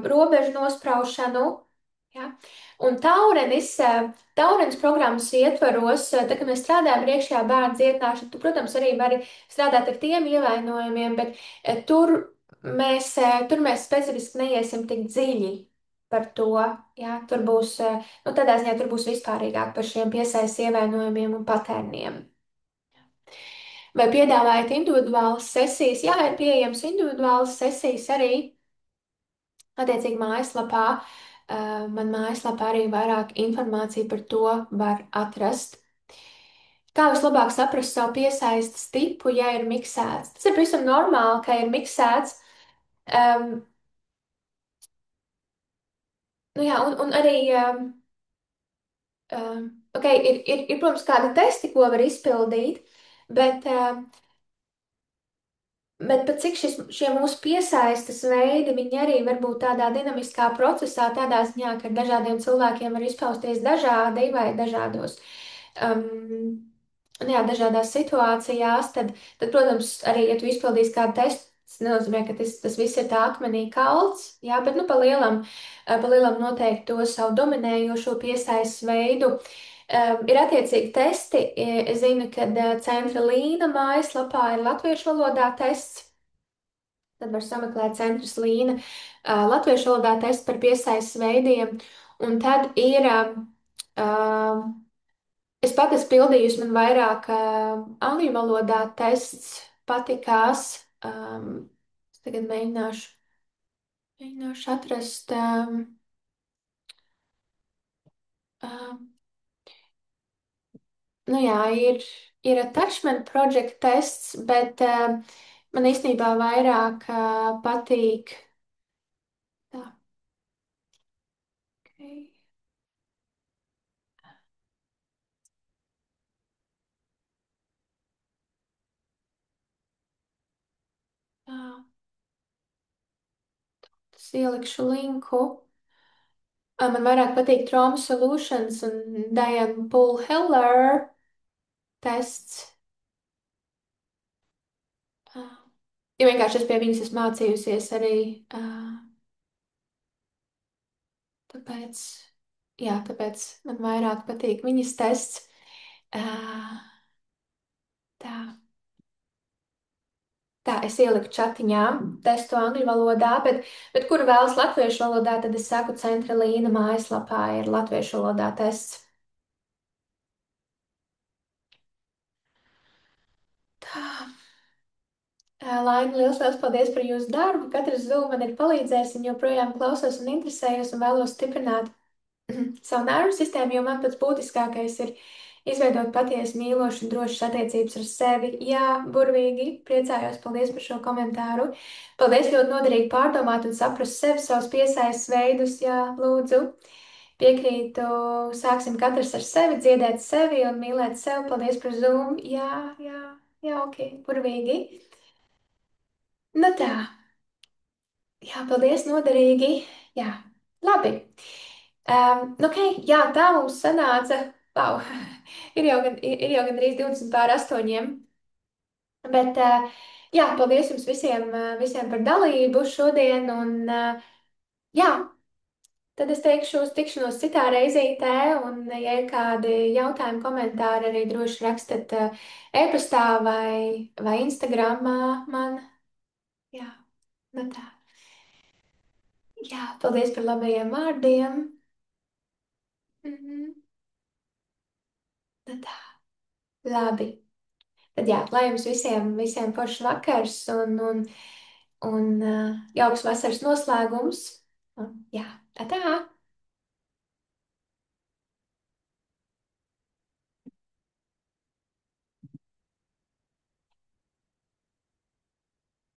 robežu nospraušanu. Ja? Un taurenis programmas ietvaros, tā kā mēs strādājam ar iekšējā bērnu dziedināšanu, tu, protams, arī vari strādāt ar tiem ievainojumiem, bet tur mēs specifiski neiesim tik dziļi par to. Jā, tur būs, nu, tādā ziņā tur būs vispārīgāk par šiem piesaistes ievainojumiem un patērniem. Vai piedāvājat individuālas sesijas? Jā, ir pieejams individuālas sesijas arī attiecīgi mājaslapā. Man mājaslapā arī vairāk informācija par to var atrast. Kā vislabāk saprast savu piesaistes tipu, ja ir miksēts? Tas ir pavisam normāli, ka ir miksēts. Um, nu jā, un arī okay, protams, kādi testi, ko var izpildīt, bet pat cik šie mūsu piesaistes veidi, viņi arī var būt tādā dinamiskā procesā, tādā ziņā, ka ar dažādiem cilvēkiem var izpausties dažādi vai dažādos, um, nu jā, dažādās situācijās, protams, arī, ja tu izpildīsi kādu testu, tas nenozīmē, ka tas viss ir tā akmenī kalts, jā, bet, nu, pa lielam noteikti to savu dominējošo piesaistes veidu. Ir attiecīgi testi. Es zinu, ka Centra Līna mājaslapā ir latviešu valodā tests. Tad var sameklēt Centras Līna latviešu valodā tests par piesaistes veidiem. Un tad ir, es pat esmu pildījusi, man vairāk angļu valodā tests patikās. Es tagad mēģināšu atrast. Um, Nu jā, ir attachment project tests, bet man īstenībā vairāk patīk. Tā, okay. Tā, tas ielikšu linku. Man vairāk patīk Trauma Solutions un Diana Pool Heller tests. Uh, jo vienkārši es pie viņas esmu mācījusies arī. Tāpēc, tāpēc man vairāk patīk viņas tests. Uh, tā. Tā, es ieliku chatiņā testu angļu valodā, bet kuru vēlas latviešu valodā, tad es saku, Centra Līna mājaslapā ir latviešu valodā tests. Tā. Laima, liels paldies par jūsu darbu. Katrs zūm man ir palīdzējis un joprojām klausos un interesējos un vēlos stiprināt savu nervu sistēmu, jo man pats būtiskākais ir izveidot patiesi mīlošu un drošas attiecības ar sevi. Jā, burvīgi, priecājos, paldies par šo komentāru. Paldies, ļoti noderīgi pārdomāt un saprast sevi, savus piesaistes veidus. Jā, lūdzu, piekrītu, sāksim katrs ar sevi, dziedēt sevi un mīlēt sevi. Paldies par Zoom. Jā, ok, burvīgi. Nu tā, jā, paldies, noderīgi. Jā, labi. Nu, okay, jā, tā mums sanāca. Wow. Ir jau gandrīz 20 pār 8. Bet, jā, paldies jums visiem par dalību šodien. Un, jā, tad es teikšu uz tikšanos citā reizītē. Un, ja ir kādi jautājumi, komentāri, arī droši rakstat e-pastā vai Instagramā man. Jā, nu tā. Jā, paldies par labajiem vārdiem. Mhm. Nu tā, labi. Tad jā, lai jums visiem foršs vakars un jauks vasaras noslēgums. Un, jā, tā tā.